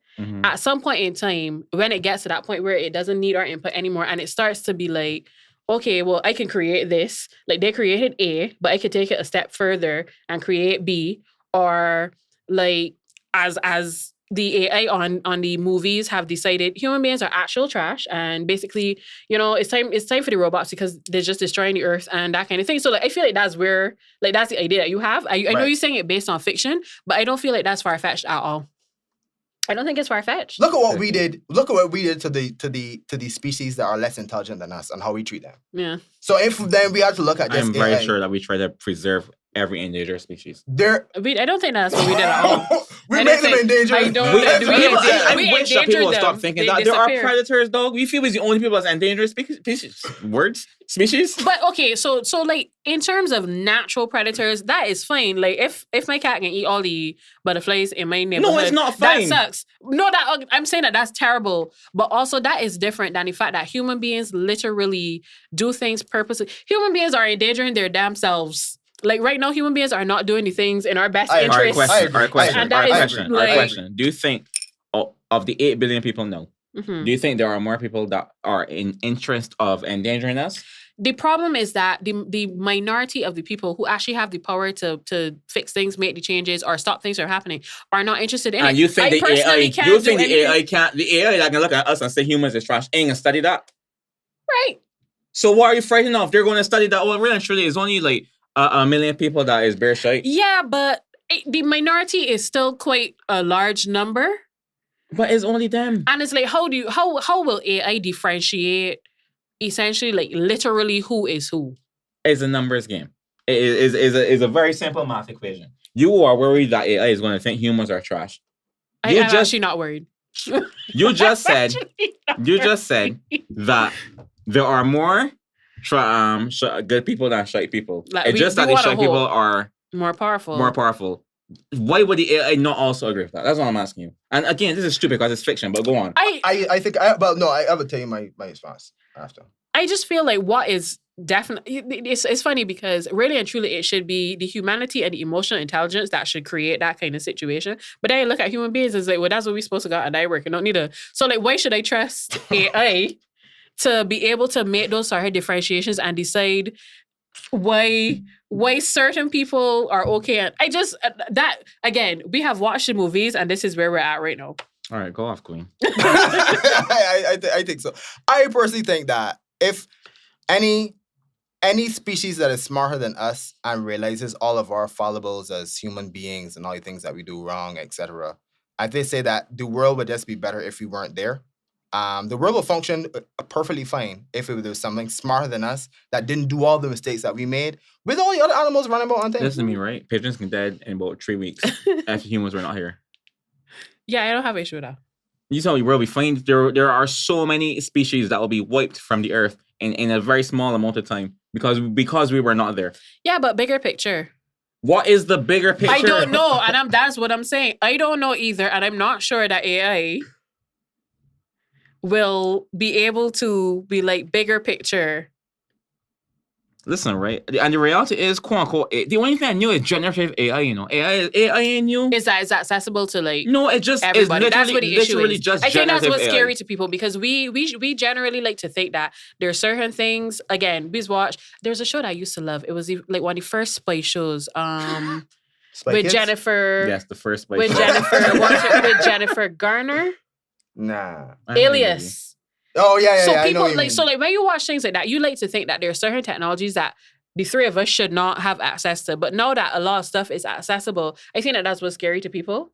At some point in time, when it gets to that point where it doesn't need our input anymore and it starts to be like, okay, well, I can create this. Like they created A, but I could take it a step further and create B. Or like as the AI on the movies have decided human beings are actual trash and basically, it's time for the robots because they're just destroying the earth and that kind of thing. So like I feel like that's where like that's the idea that you have. I know you're saying it based on fiction, but I don't feel like that's far-fetched at all. I don't think it's far-fetched. look at what we did. Look at what we did to the species that are less intelligent than us and how we treat them. Yeah. So if then we had to look at this, I'm very sure that we try to preserve every endangered species. I don't think that's what we did at all. We made them endangered. I don't. I we wish that people would endangered stop them. thinking They that there are disappeared. predators, dog. We feel we're the only people that's endangered species. Species. But okay, so like in terms of natural predators, that is fine. Like if my cat can eat all the butterflies in my neighborhood, No, it's not fine. That sucks. No, that I'm saying that's terrible. But also that is different than the fact that human beings literally do things purposely. Human beings are endangering their damn selves. Like right now, human beings are not doing the things in our best I agree. interest. Our question. Do you think of the 8 billion people now, Mhm. do you think there are more people that are in interest of endangering us? The problem is that the minority of the people who actually have the power to fix things, make the changes, or stop things from happening are not interested in it. And you think I the personally AI? can't You do think the anything. AI can't? The AI that can look at us and say humans is trash ain't gonna study that. Right. So why are you frightened of? They're going to study that. Well, really and truly, it's only like a million people that is bare shite. Yeah, but the minority is still quite a large number. But it's only them. And it's like, how will AI differentiate essentially like literally who is who? It's a numbers game. It is a very simple math equation. You are worried that AI is going to think humans are trash. I'm actually not worried. You just said Actually not you just said worried. that there are more good people than shite people. Like, It's we just that do the want a shite people whole- are more powerful. more powerful. Why would the AI not also agree with that? That's what I'm asking you. And again, this is stupid because it's fiction, but go on. I think I will tell you my response after. I just feel like what is definitely it's funny because really and truly it should be the humanity and the emotional intelligence that should create that kind of situation. But then I look at human beings and it's like, well, that's what we're supposed to got and I work. I don't need to. So like, why should I trust AI to be able to make those sort of differentiations and decide why certain people are okay? And I just that again, we have watched the movies and this is where we're at right now. All right, go off, Queen. I think so. I personally think that if any species that is smarter than us and realizes all of our fallibles as human beings and all the things that we do wrong, etc., I think say that the world would just be better if we weren't there. The world will function perfectly fine if there was something smarter than us that didn't do all the mistakes that we made with all the other animals running about on things. Listen to me, right? Pigeons can dead in about 3 weeks after humans were not here. Yeah, I don't have an issue with that. You tell me, where we find there are so many species that will be wiped from the earth in a very small amount of time because we were not there. Yeah, but bigger picture. What is the bigger picture? I don't know, and that's what I'm saying. I don't know either, and I'm not sure that AI will be able to be like bigger picture. Listen, right? And the reality is, quote unquote, the only thing I knew is generative AI. You know, AI ain't new. Is that accessible to like No, it just everybody? is That's what the issue literally is. just I think that's generative what's AI. scary to people because we generally like to think that there are certain things. Again, we watch. There's a show that I used to love. It was like one of the first spy shows. Spy With Kids? Jennifer. Yes, the first place. With Jennifer. with Jennifer Garner. Nah. Alias. Oh yeah. So I know people what you like mean. so like when you watch things like that, you like to think that there are certain technologies that the three of us should not have access to. But now that a lot of stuff is accessible, I think that that's what's scary to people.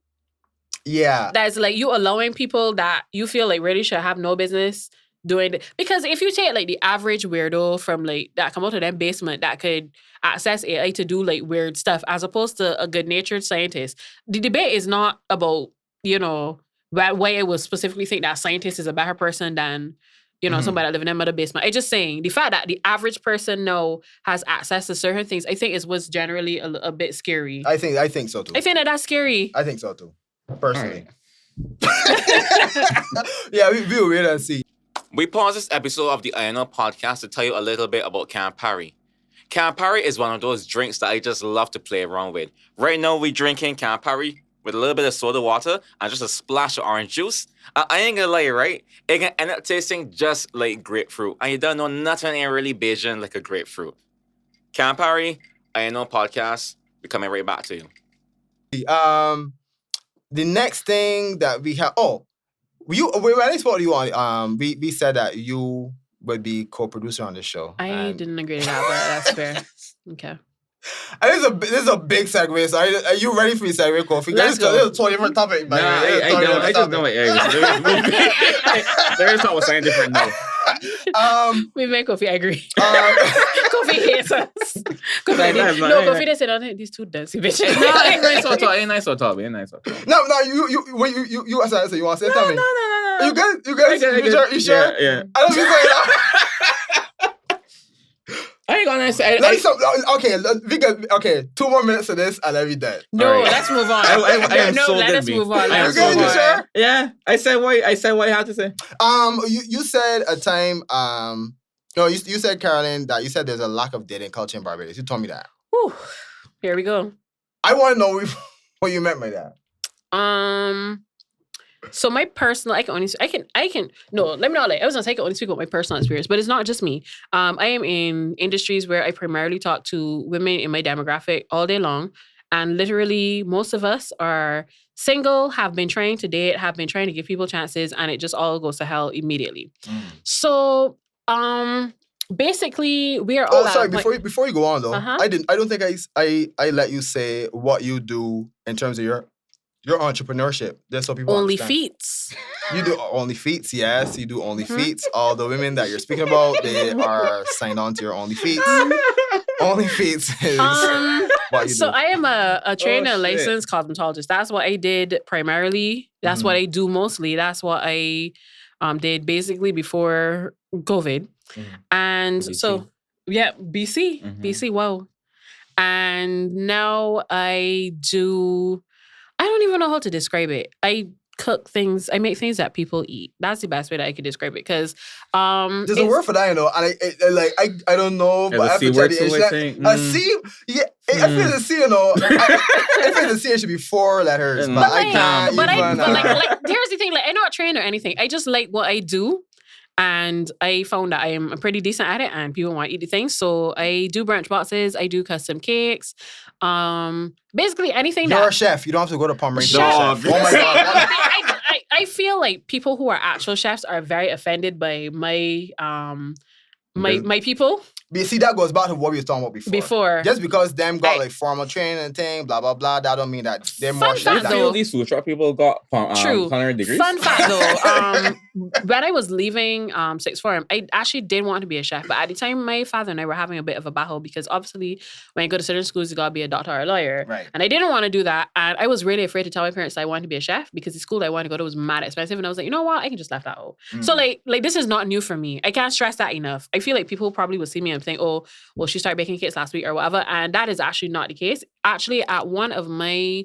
Yeah. That's like you allowing people that you feel like really should have no business doing it. Because if you take like the average weirdo from like that come out of them basement that could access AI to do like weird stuff as opposed to a good-natured scientist, the debate is not about, you know, why I would specifically think that a scientist is a better person than, you know, somebody that live in their mother basement. I'm just saying the fact that the average person now has access to certain things, I think is what's generally a bit scary. I think so too. I think that that's scary. I think so too. Personally. Yeah, we'll wait and see. We paused this episode of the INO podcast to tell you a little bit about Campari. Campari is one of those drinks that I just love to play around with. Right now, we're drinking Campari with a little bit of soda water and just a splash of orange juice. I ain't gonna lie, right? It can end up tasting just like grapefruit. And you don't know nothing ain't really Bajan like a grapefruit. Campari, INO podcast, we're coming right back to you. The next thing that we have, when I spoke to you on, we said that you would be co-producer on this show. I didn't agree to that, but that's fair. Okay. And this is a big segue. So are you ready for me to segue, Kofi? Let's go. This is a totally different topic. Nah, I just know it. There is always something different now. We make Kofi agree. Kofi hates us. Kofi they said, these two dancing bitches. No, ain't nice or talk. No, you answer. You want to say tell me? No. You good? You sure? Yeah. I don't think so. I ain't gonna say. Okay, 2 more minutes of this and I'll be dead. No, All right. let's move on. Let us move on. You sure? Yeah, I said what I had to say. You said a time. No, you said, Karolynn, that you said there's a lack of dating culture in Barbados. You told me that. Whew. Here we go. I want to know what you meant by that. So my personal, I can, no, let me not lie. I was gonna say I can only speak about my personal experience, but it's not just me. I am in industries where I primarily talk to women in my demographic all day long. And literally most of us are single, have been trying to date, have been trying to give people chances, and it just all goes to hell immediately. So, basically we are all sorry, before you go on though, Uh-huh. I don't think I let you say what you do in terms of your entrepreneurship. Just so people only understand. feats. You do only feats, yes. You do only feats. All the women that you're speaking about, they are signed on to your only feats. Only feats is what you So do. I am a trained and shit. licensed cosmetologist. That's what I did primarily. That's what I do mostly. That's what I did basically before COVID. And BC. so, yeah, BC, wow. And now I don't even know how to describe it. I cook things, I make things that people eat. That's the best way that I could describe it. Because there's a word for that, you know, and I don't know, but I have to try the English. A C, yeah, I feel the C, you know. I feel the C it should be 4 letters, but I can't. But here's the thing, like I'm not trained or anything. I just like what I do. And I found that I am pretty decent at it and people want to eat the things. So I do brunch boxes. I do custom cakes. Basically anything You're a chef. You don't have to go to Pomeranian. Chef. Oh my God. I feel like people who are actual chefs are very offended by my my people. But you see, that goes back to what we were talking about before. Just because them got like formal training and thing, blah, blah, blah, that don't mean that they're more Fun chefs fact, than though. you. All these food truck people got True. culinary degrees. Fun fact though, when I was leaving sixth form, I actually did want to be a chef. But at the time, my father and I were having a bit of a battle because obviously when you go to certain schools, you got to be a doctor or a lawyer. Right. And I didn't want to do that. And I was really afraid to tell my parents that I wanted to be a chef because the school I wanted to go to was mad expensive. And I was like, you know what? I can just left that out. So like this is not new for me. I can't stress that enough. I feel like people probably will see me and think, oh, well, she started baking cakes last week or whatever. And that is actually not the case. Actually, at one of my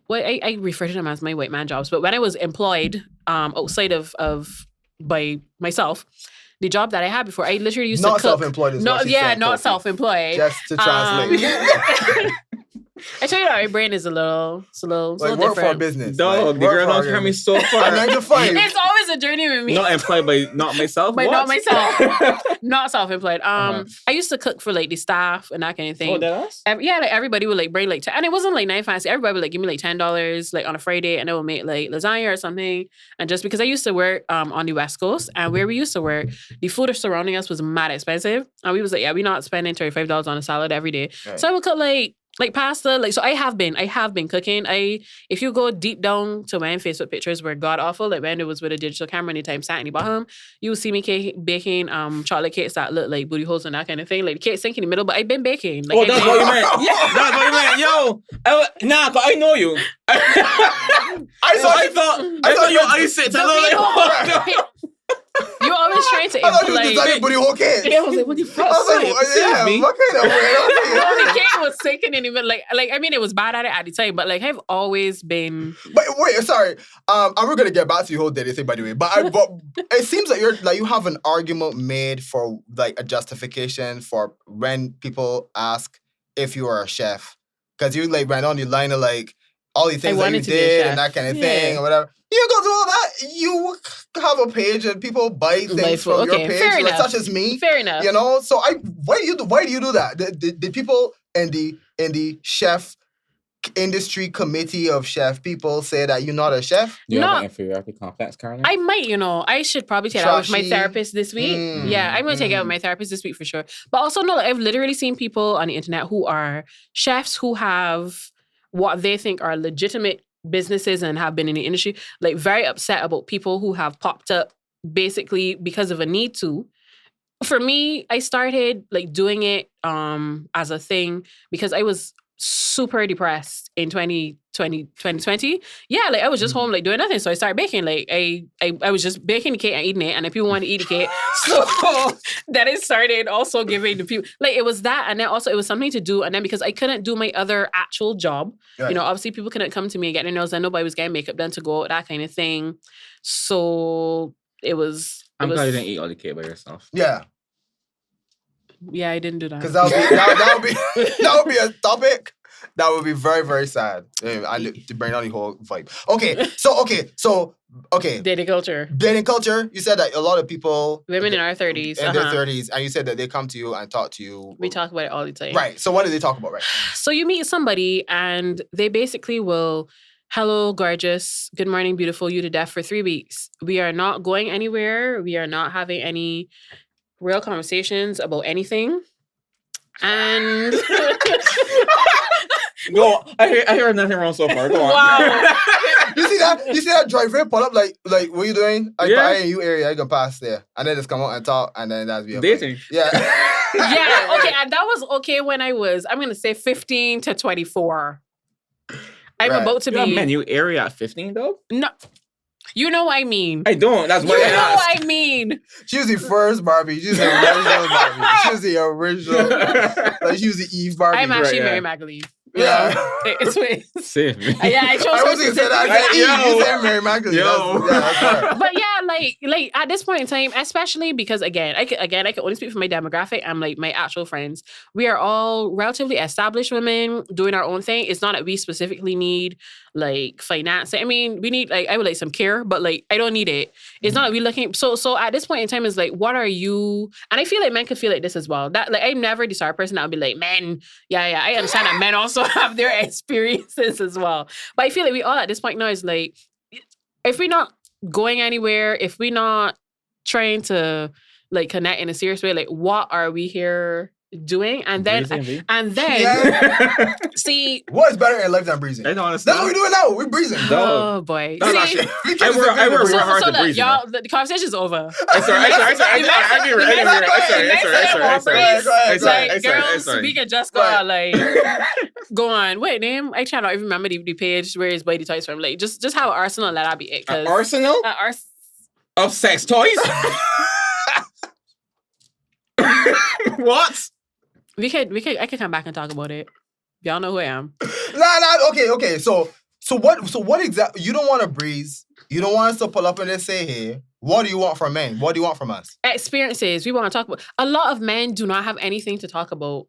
I refer to them as my white man jobs, but when I was employed outside of by myself, the job that I had before, I literally used to cook. Not self-employed is what she said, not Kofi. self-employed. Just to translate. I tell you that my brain is a little Like work different. for a business. Dog, like, the work girl for don't a carry me business. so far. 9 to 5. It's always a journey with me. Not employed by not myself. But what? not myself. Not self-employed. Uh-huh. I used to cook for like the staff and that kind of thing. Oh, that us? Yeah, like everybody would like bring like, and it wasn't like nice fancy. Everybody would like give me like $10 like on a Friday, and I would make like lasagna or something. And just because I used to work on the West Coast, and where we used to work, the food surrounding us was mad expensive, and we was like, yeah, we're not spending $35 on a salad every day. Right. So I would cook like pasta, like so. I have been cooking. If you go deep down to my Facebook pictures were god awful, like when it was with a digital camera anytime sat in the bottom, you will see me baking chocolate cakes that look like booty holes and that kind of thing. Like the cake sink in the middle, but I've been baking. Like, Oh, that's what you meant. Yeah, that's what you meant. Yo, nah, 'cause I know you. I thought you ice it. You always trying to I thought you was imply. designing booty hole cake. Yeah, I was like, what the fuck? I was like, yeah, me. what kind of No, way? the cake was sinking in the middle. Like I mean, it was bad at it at the time, but like I've always been. But wait, sorry. And we're gonna get back to your whole dating thing, by the way. But it seems like you have an argument made for like a justification for when people ask if you are a chef, because you like ran on the line of like all the things that you wanted to be a did chef. and that kind of Yeah. thing or whatever. You go do all that. You have a page and people buy things from your okay, page, fair like, enough. such as me. Fair enough. You know, so why do you do that? The people in the chef industry committee of chef people say that you're not a chef? You have No. an inferiority complex, Karolynn? I might, I should probably take that with my Trashy. therapist this week. Yeah, I'm gonna take it out with my therapist this week for sure. But also, no, like, I've literally seen people on the internet who are chefs who have what they think are legitimate businesses and have been in the industry, like very upset about people who have popped up basically because of a need to. For me, I started like doing it as a thing because I was super depressed in 2020. Yeah, like I was just home like doing nothing. So I started baking. Like I was just baking the cake and eating it. And if people wanted to eat the cake, so then it started also giving the people like it was that. And then also it was something to do. And then because I couldn't do my other actual job, Right. obviously people couldn't come to me and get their nails done. Nobody was getting makeup done to go out, that kind of thing. So it was. I'm glad you didn't eat all the cake by yourself. Yeah, Yeah, I didn't do that. because that would be a topic that would be very, very sad. To bring down the whole vibe. Okay. Dating culture. Dating culture. You said that a lot of people Women in our 30s. in their 30s, and you said that they come to you and talk to you. We talk about it all the time. Right. So what do they talk about? Right. So you meet somebody and they basically will, hello, gorgeous. Good morning, beautiful. You to death for 3 weeks. We are not going anywhere. We are not having any real conversations about anything. And Go. I hear nothing wrong so far. Go on. wow. You see that driveway pull up like what you doing? Like Yeah. in you area, you can pass there, and then just come out and talk, and then that's be Dating. Yeah. Yeah, okay. And that was okay when I was, I'm going to say 15 to 24. I'm Right. about to You have be. menu area at 15 though? No. You know what I mean. I don't. That's You why know I asked. what I mean. She was the first Barbie. She was the original Barbie. She was the original. Like, she was the Eve Barbie. I'm actually yeah. Mary Magdalene. Yeah. It's Save me. yeah, I chose I her wasn't gonna say that. I said specifically. Eve. You said Mary Magdalene. Yo. That's her. But yeah, like at this point in time, especially because I can only speak for my demographic and like my actual friends. We are all relatively established women doing our own thing. It's not that we specifically need like finance. I mean, we need like I would like some care, but like I don't need it. It's not that we looking. So at this point in time, it's like, what are you? And I feel like men could feel like this as well. That like I'm never the sort of person that would be like, men. Yeah. I understand that men also have their experiences as well. But I feel like we all at this point now is like, if we're not going anywhere, if we're not trying to like connect in a serious way, like what are we here doing? And then Yeah. see, What is better in life than breathing? I don't understand. That's what we're doing now. We're breathing. oh boy. No, no, See, shit. We I can't work- sit I there work and real hard so to look, breathe, y'all, the conversation's over. I sorry. Girls, we can just go Right. out, like go on. Wait, name? I try not even remember the page where his body toys from. Like just have an arsenal and let that be it. An 'cause- arsenal of sex toys? What? I could come back and talk about it. Y'all know who I am. Nah. Okay. So what exactly? You don't want to breeze. You don't want us to pull up and just say, "Hey, what do you want from men? What do you want from us?" Experiences we want to talk about. A lot of men do not have anything to talk about.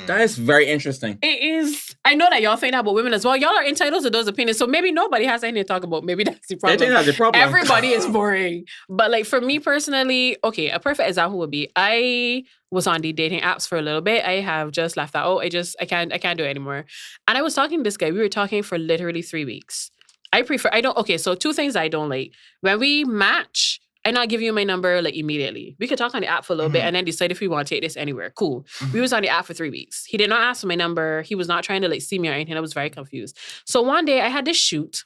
That is very interesting. It is. I know that y'all think that about women as well. Y'all are entitled to those opinions, so maybe nobody has anything to talk about. Maybe that's the I problem. think that's the problem. Everybody is boring. But like for me personally, okay, a perfect example would be I was on the dating apps for a little bit. I have just left that. I can't do it anymore. And I was talking to this guy. We were talking for literally 3 weeks. So 2 things I don't like. When we match, I not give you my number like immediately. We could talk on the app for a little bit and then decide if we want to take this anywhere. Cool. We was on the app for 3 weeks. He did not ask for my number. He was not trying to like see me or anything. I was very confused. So one day I had this shoot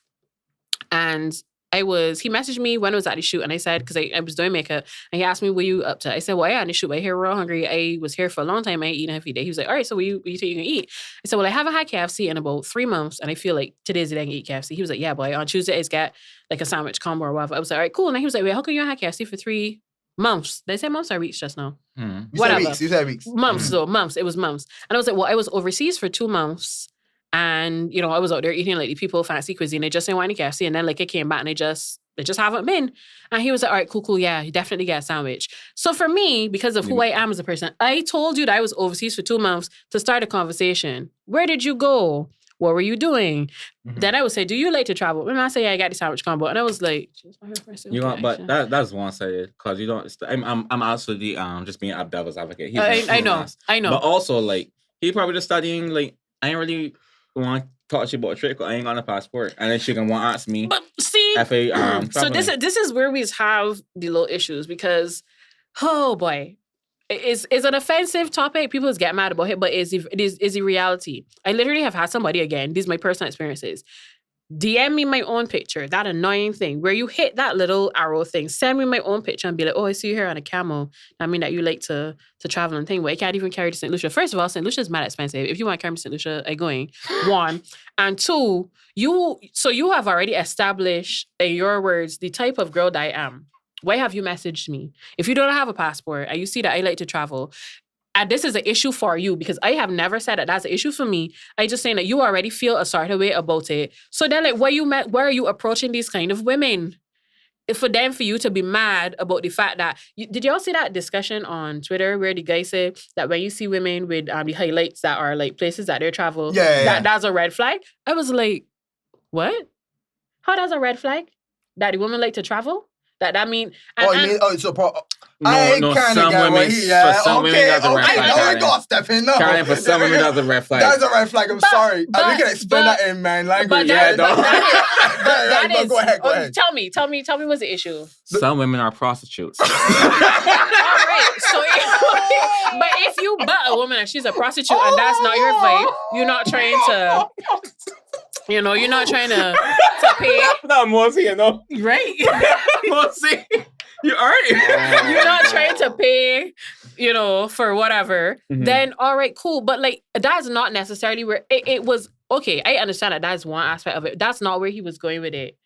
and he messaged me when I was at the shoot and I said, because I was doing makeup and he asked me, what you up to? I said, well, I had the shoot, but I here real hungry. I was here for a long time. I ain't eating every day. He was like, all right, so what you think you can eat? I said, well, I haven't had KFC in about 3 months and I feel like today's the day I can eat KFC. He was like, yeah, boy, on Tuesday it's got like a sandwich combo or whatever. I was like, all right, cool. And he was like, wait, how come you haven't had KFC for 3 months? Did I say months or weeks just now? You said weeks. Months, though. Months. It was months. And I was like, well, I was overseas for 2 months. And, you know, I was out there eating like the people fancy cuisine. They just didn't want any KFC. And then like I came back and they just haven't been. And he was like, all right, cool. Yeah, you definitely get a sandwich. So for me, because of who I am as a person, I told you that I was overseas for 2 months to start a conversation. Where did you go? What were you doing? Then I would say, do you like to travel? And I say, yeah, I got the sandwich combo. And I was like, but that's one-sided because you don't. I'm absolutely just being a devil's advocate. I know. But also like he probably just studying like I ain't really want to talk to you about a trip because I ain't got a passport, and then she can want to ask me. But see, so this is where we have the little issues because, oh boy. It's an offensive topic. People get mad about it, but it is a reality. I literally have had somebody, again, these are my personal experiences, DM me my own picture, that annoying thing where you hit that little arrow thing, send me my own picture and be like, oh, I see you here on a camel. I mean that you like to travel and thing, but I can't even carry to St. Lucia. First of all, St. Lucia is mad expensive. If you want to carry me to St. Lucia, I'm going. 1. And 2, you have already established, in your words, the type of girl that I am. Why have you messaged me? If you don't have a passport and you see that I like to travel, and this is an issue for you because I have never said that that's an issue for me. I just saying that you already feel a sort of way about it. So then like where are you approaching these kind of women? For you to be mad about the fact that, did y'all see that discussion on Twitter where the guy said that when you see women with the highlights that are like places that they travel, that's a red flag? I was like, what? How that's a red flag? That the women like to travel? That mean? No, some women, for some women, that's a red flag. I step in now. Karolynn, for some women, that's a red flag. That's a red flag. I'm sorry. We can explain that in man language. Go ahead. Tell me what's the issue? Some women are prostitutes. All right. So, but if you butt a woman and she's a prostitute and that's not your vibe, you're not trying to. You know, you're not trying to pay. No, Mosi, you know. Right? Mosi, you are. You're not trying to pay, you know, for whatever. Then, all right, cool. But, like, that's not necessarily where it was. Okay, I understand that that's one aspect of it. That's not where he was going with it.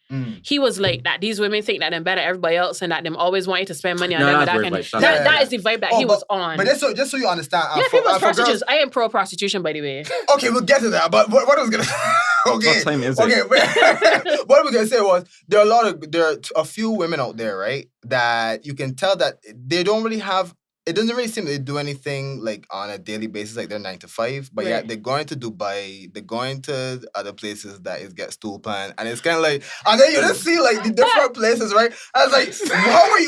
He was like, that these women think that they're better than everybody else and that them always wanting to spend money on them. That is the vibe that he was on. But just so you understand. People prostitutes. Girls, I am pro-prostitution, by the way. Okay, we'll get to that. But what I was going to... Okay. What time is it? Okay, what we were going to say was, there are a few women out there, right, that you can tell that they don't really have... It doesn't really seem they do anything like on a daily basis, like they're 9 to 5. But yeah, they're going to Dubai, they're going to other places that is get stool pan, and it's kind of like, and then you just see like the different places, right? I was like,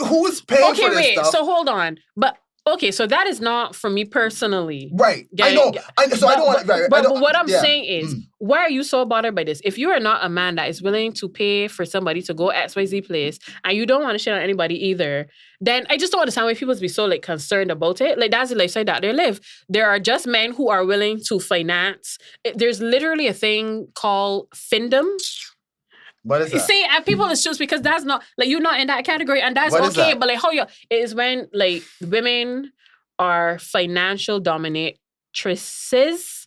who's paying for this stuff? So hold on, but. Okay, so that is not for me personally. Right. I know. I don't want to... But what I'm saying is, why are you so bothered by this? If you are not a man that is willing to pay for somebody to go XYZ place, and you don't want to shit on anybody either, then I just don't understand why people be so like concerned about it. Like, that's the lifestyle that they live. There are just men who are willing to finance. There's literally a thing called findom. What is that? You see, and people is just because that's not, like, you're not in that category, and that's okay. But, like, it is when, like, women are financial dominatrices,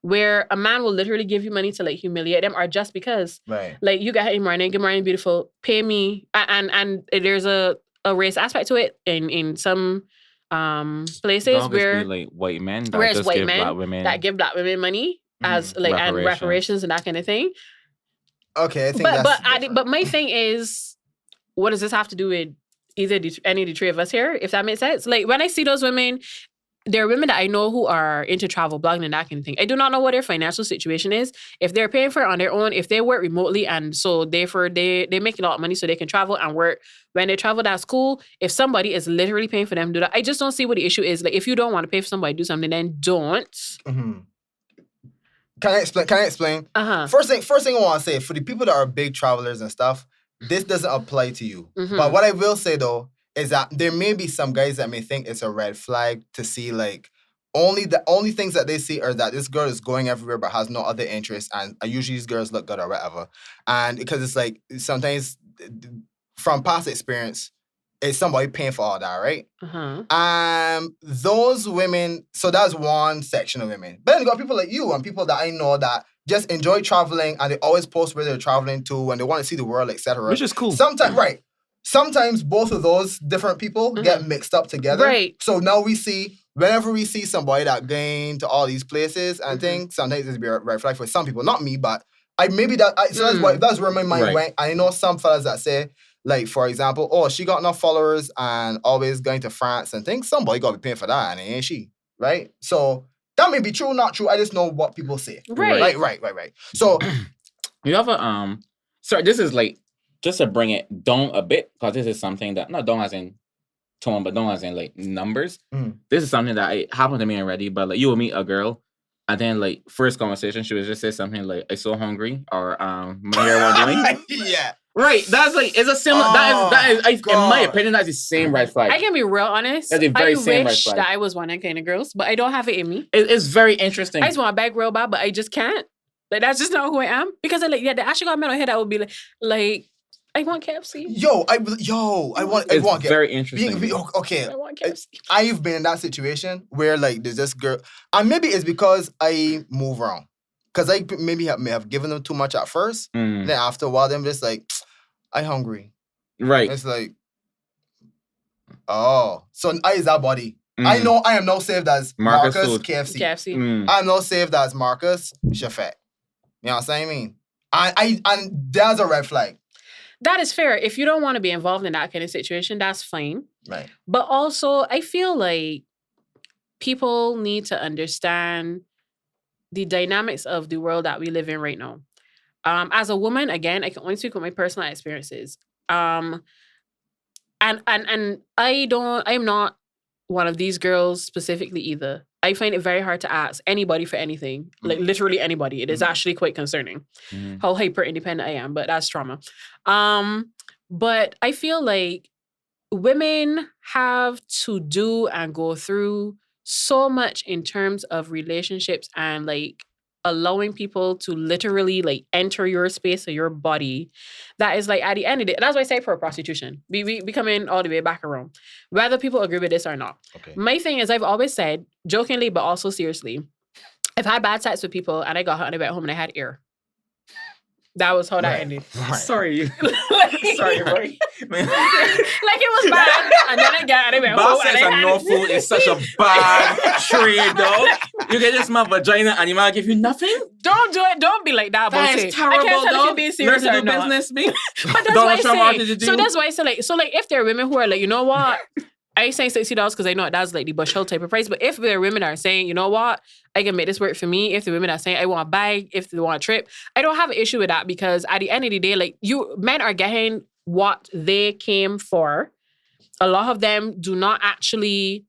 where a man will literally give you money to, like, humiliate them, or just because. Right. Like, you got, hey, morning, good morning, beautiful, pay me. And there's a race aspect to it in some places where... like, white men that where it's white give men black women, that give black women money as, like, and reparations and that kind of thing. Okay, I think but my thing is, what does this have to do with either any of the three of us here? If that makes sense. Like, when I see those women, there are women that I know who are into travel blogging and that kind of thing. I do not know what their financial situation is. If they're paying for it on their own, if they work remotely and so therefore they make a lot of money so they can travel and work. When they travel, that's cool. If somebody is literally paying for them to do that, I just don't see what the issue is. Like, if you don't want to pay for somebody to do something, then don't. Mm-hmm. Can I explain? Uh-huh. First thing I want to say, for the people that are big travelers and stuff, this doesn't apply to you. Mm-hmm. But what I will say though is that there may be some guys that may think it's a red flag to see like the only things that they see are that this girl is going everywhere but has no other interests, and usually these girls look good or whatever. And because it's like sometimes from past experience, it's somebody paying for all that, right? Uh-huh. Those women, so that's one section of women. But then you got people like you and people that I know that just enjoy traveling and they always post where they're traveling to and they want to see the world, etc. Which is cool. Sometimes, right. Sometimes both of those different people get mixed up together. Right. So now whenever we see somebody that going to all these places and things, sometimes it's be a red flag for some people. Not me, but that's where my mind went. I know some fellas that say, like, for example, oh, she got enough followers and always going to France and things. Somebody got to be paying for that, and it ain't she, right? So that may be true, not true. I just know what people say. Right. Right. So you have a sorry, this is like just to bring it down a bit because this is something that not down as in tone, but down as in like numbers. This is something that happened to me already. But like you will meet a girl, and then like first conversation, she would just say something like, "I'm so hungry," or "My hair won't doing." Yeah. Right, that's like it's a similar. That is in my opinion, that's the same red flag. I can be real honest. That's the very same red wish flag. that I was one of kind of girls, but I don't have it in me. It's very interesting. I just want to bag real bad, but I just can't. Like, that's just not who I am. Because they actually got men on here that would be like, I want KFC. I want very interesting. Okay. I want KFC. I've been in that situation where like there's this girl, and maybe it's because I move around. Because I maybe may have given them too much at first. Then after a while, them just like, I hungry. Right. It's like, oh. So I is that body. I know I am now saved as Marcus KFC. I'm now saved as Marcus Shafet. You know what I'm saying? And that's a red flag. That is fair. If you don't want to be involved in that kind of situation, that's fine. Right. But also, I feel like people need to understand the dynamics of the world that we live in right now. As a woman, again, I can only speak with my personal experiences. And I'm not one of these girls specifically either. I find it very hard to ask anybody for anything, like literally anybody. It is actually quite concerning how hyper independent I am, but that's trauma. But I feel like women have to do and go through so much in terms of relationships and like allowing people to literally like enter your space or your body. That is like at the end of the day, that's why I say for prostitution. We coming all the way back around. Whether people agree with this or not. Okay. My thing is I've always said, jokingly but also seriously, I've had bad sex with people and I got hurt and I went home and I had ear. That was how that ended. Right. Sorry. Sorry, right? Like it was bad. And then I got it. Bad sex and no food is such a bad trade, though. You get this my vagina and you might give you nothing? Don't do it. Don't be like that. That is terrible, I can't tell if you're being serious Learn to or do not. business, me. But that's why I say. So that's why I say like if there are women who are like, you know what? I ain't saying $60 because I know that's like the Bush Hill type of price. But if there are women that are saying, you know what, I can make this work for me. If the women are saying I want a bag, if they want a trip, I don't have an issue with that because at the end of the day, like men are getting what they came for. A lot of them do not actually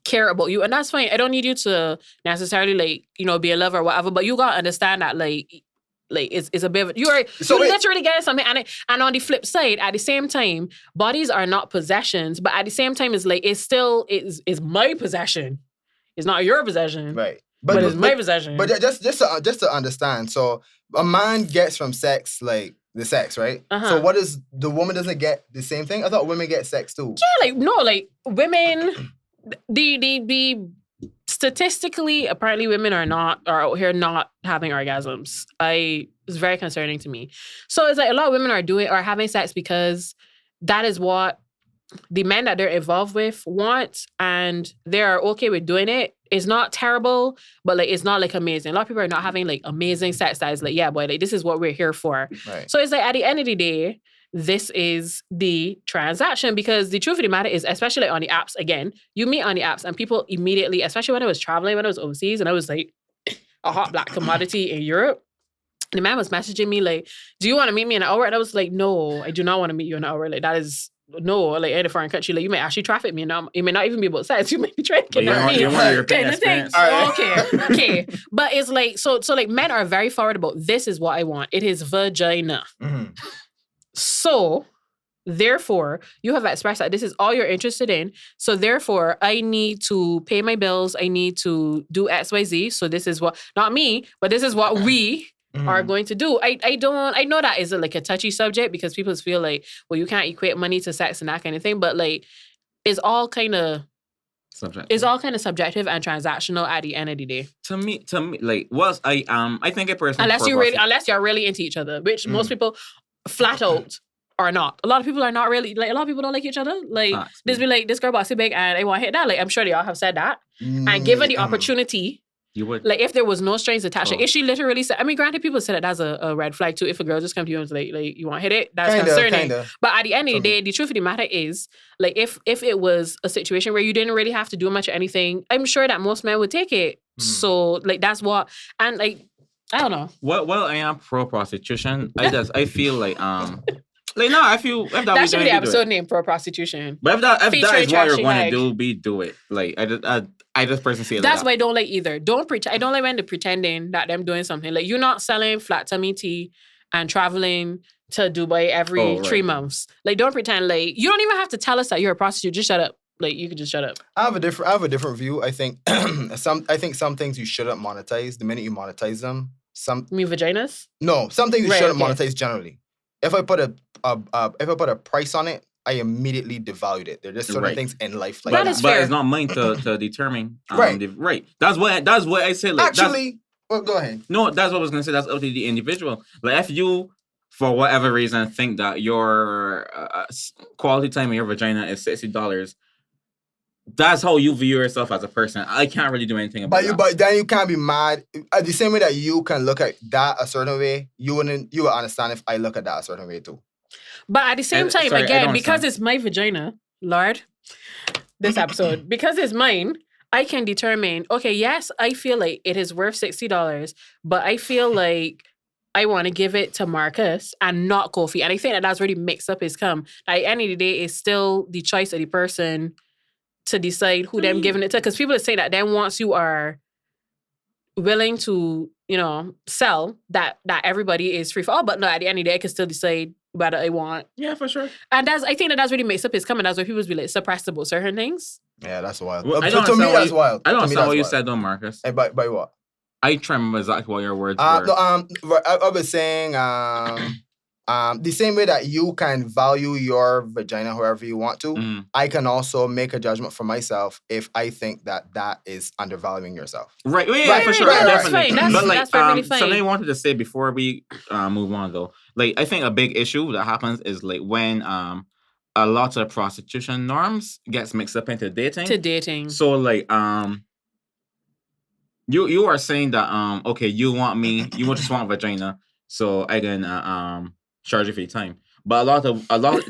care about you, and that's fine. I don't need you to necessarily be a lover or whatever. But you gotta understand that it's a bit of you're literally getting something, and on the flip side, at the same time, bodies are not possessions, but at the same time, it's still my possession. It's not your possession, right? But it's my possession. But just to understand, so a man gets from sex like the sex, right? So what is the woman doesn't get the same thing? I thought women get sex too. Yeah, women. The statistically, apparently women are out here not having orgasms. It's very concerning to me. So it's like a lot of women are having sex because that is what the men that they're involved with want, and they are okay with doing it. It's not terrible, but it's not amazing. A lot of people are not having amazing sex that is yeah, boy, this is what we're here for. Right. So it's at the end of the day, this is the transaction. Because the truth of the matter is, especially on the apps, again, you meet on the apps and people immediately, especially when I was traveling, when I was overseas and I was like a hot black commodity in Europe, the man was messaging me like, do you want to meet me in an hour? And I was like, no, I do not want to meet you in an hour. Like, that is, no, like in a foreign country, like you may actually traffic me. Now, you may not even be about sex. You may be trying to kidnap me. Kind of thing. Okay. But it's like, so like men are very forward about, this is what I want. It is vagina. Mhm. So, therefore, you have expressed that this is all you're interested in. So, therefore, I need to pay my bills. I need to do X, Y, Z. So, this is what, not me, but this is what we are going to do. I know that is like a touchy subject because people feel like, well, you can't equate money to sex and that kind of thing. But like, it's all kind of subjective. It's all kind of subjective and transactional at the end of the day. To me, like, I think a person unless you're really into each other, which most people flat out are not. A lot of people are not really, like, a lot of people don't like each other. Like, this be like, this girl bossy big and I want to hit that. Like, I'm sure they all have said that. And given the opportunity, you would. Like, if there was no strings attached, like, if she literally said, I mean, granted, people said that that's a red flag too. If a girl just comes to you and is like, you want to hit it, that's concerning. But at the end of the day, the truth of the matter is, like, if it was a situation where you didn't really have to do much of anything, I'm sure that most men would take it. So, like, that's what, and like, I don't know. Well, I am pro prostitution. I feel like like, no, I feel if that should be the episode name, pro prostitution. But if that is what you're going to do it. Like, I just personally see it. That's why I don't like either. I don't like when they're pretending that them doing something. Like, you're not selling flat tummy tea and traveling to Dubai every 3 months. Like, don't pretend. Like, you don't even have to tell us that you're a prostitute. Just shut up. Like, you could just shut up. I have a different view. I think some things you shouldn't monetize. The minute you monetize them, you mean vaginas? No, some things you shouldn't monetize generally. If I put a price on it, I immediately devalued it. There are just certain things in life like that. But it's not mine to determine. Right. That's what I say. Like, actually, go ahead. No, that's what I was gonna say. That's up to the individual. Like, if you, for whatever reason, think that your quality time in your vagina is $60, that's how you view yourself as a person. I can't really do anything about that. But then you can't be mad. The same way that you can look at that a certain way, you would understand if I look at that a certain way too. But at the same time, again, because it's my vagina, Lord, this episode, because it's mine, I can determine, okay, yes, I feel like it is worth $60, but I feel like I want to give it to Marcus and not Kofi. And I think that's really mixed up his come. At the end of the day, it's still the choice of the person to decide who them giving it to. Because people are saying that then once you are willing to, sell, that everybody is free for all. But no, at the end of the day, I can still decide whether I want. Yeah, for sure. And I think that's really mixed up his coming. That's why people be like suppressed about certain things. Yeah, that's wild. Well, to me, that's wild. I don't understand what you said though, Marcus. Hey, by what? I try to remember exactly what your words were. I was saying the same way that you can value your vagina however you want to, I can also make a judgment for myself if I think that is undervaluing yourself. Right, for sure. Definitely. That's perfectly fine. Something I wanted to say before we move on though. Like, I think a big issue that happens is like when a lot of prostitution norms gets mixed up into dating. So like you are saying that okay, you just want vagina, so I can charge you for your time. But a lot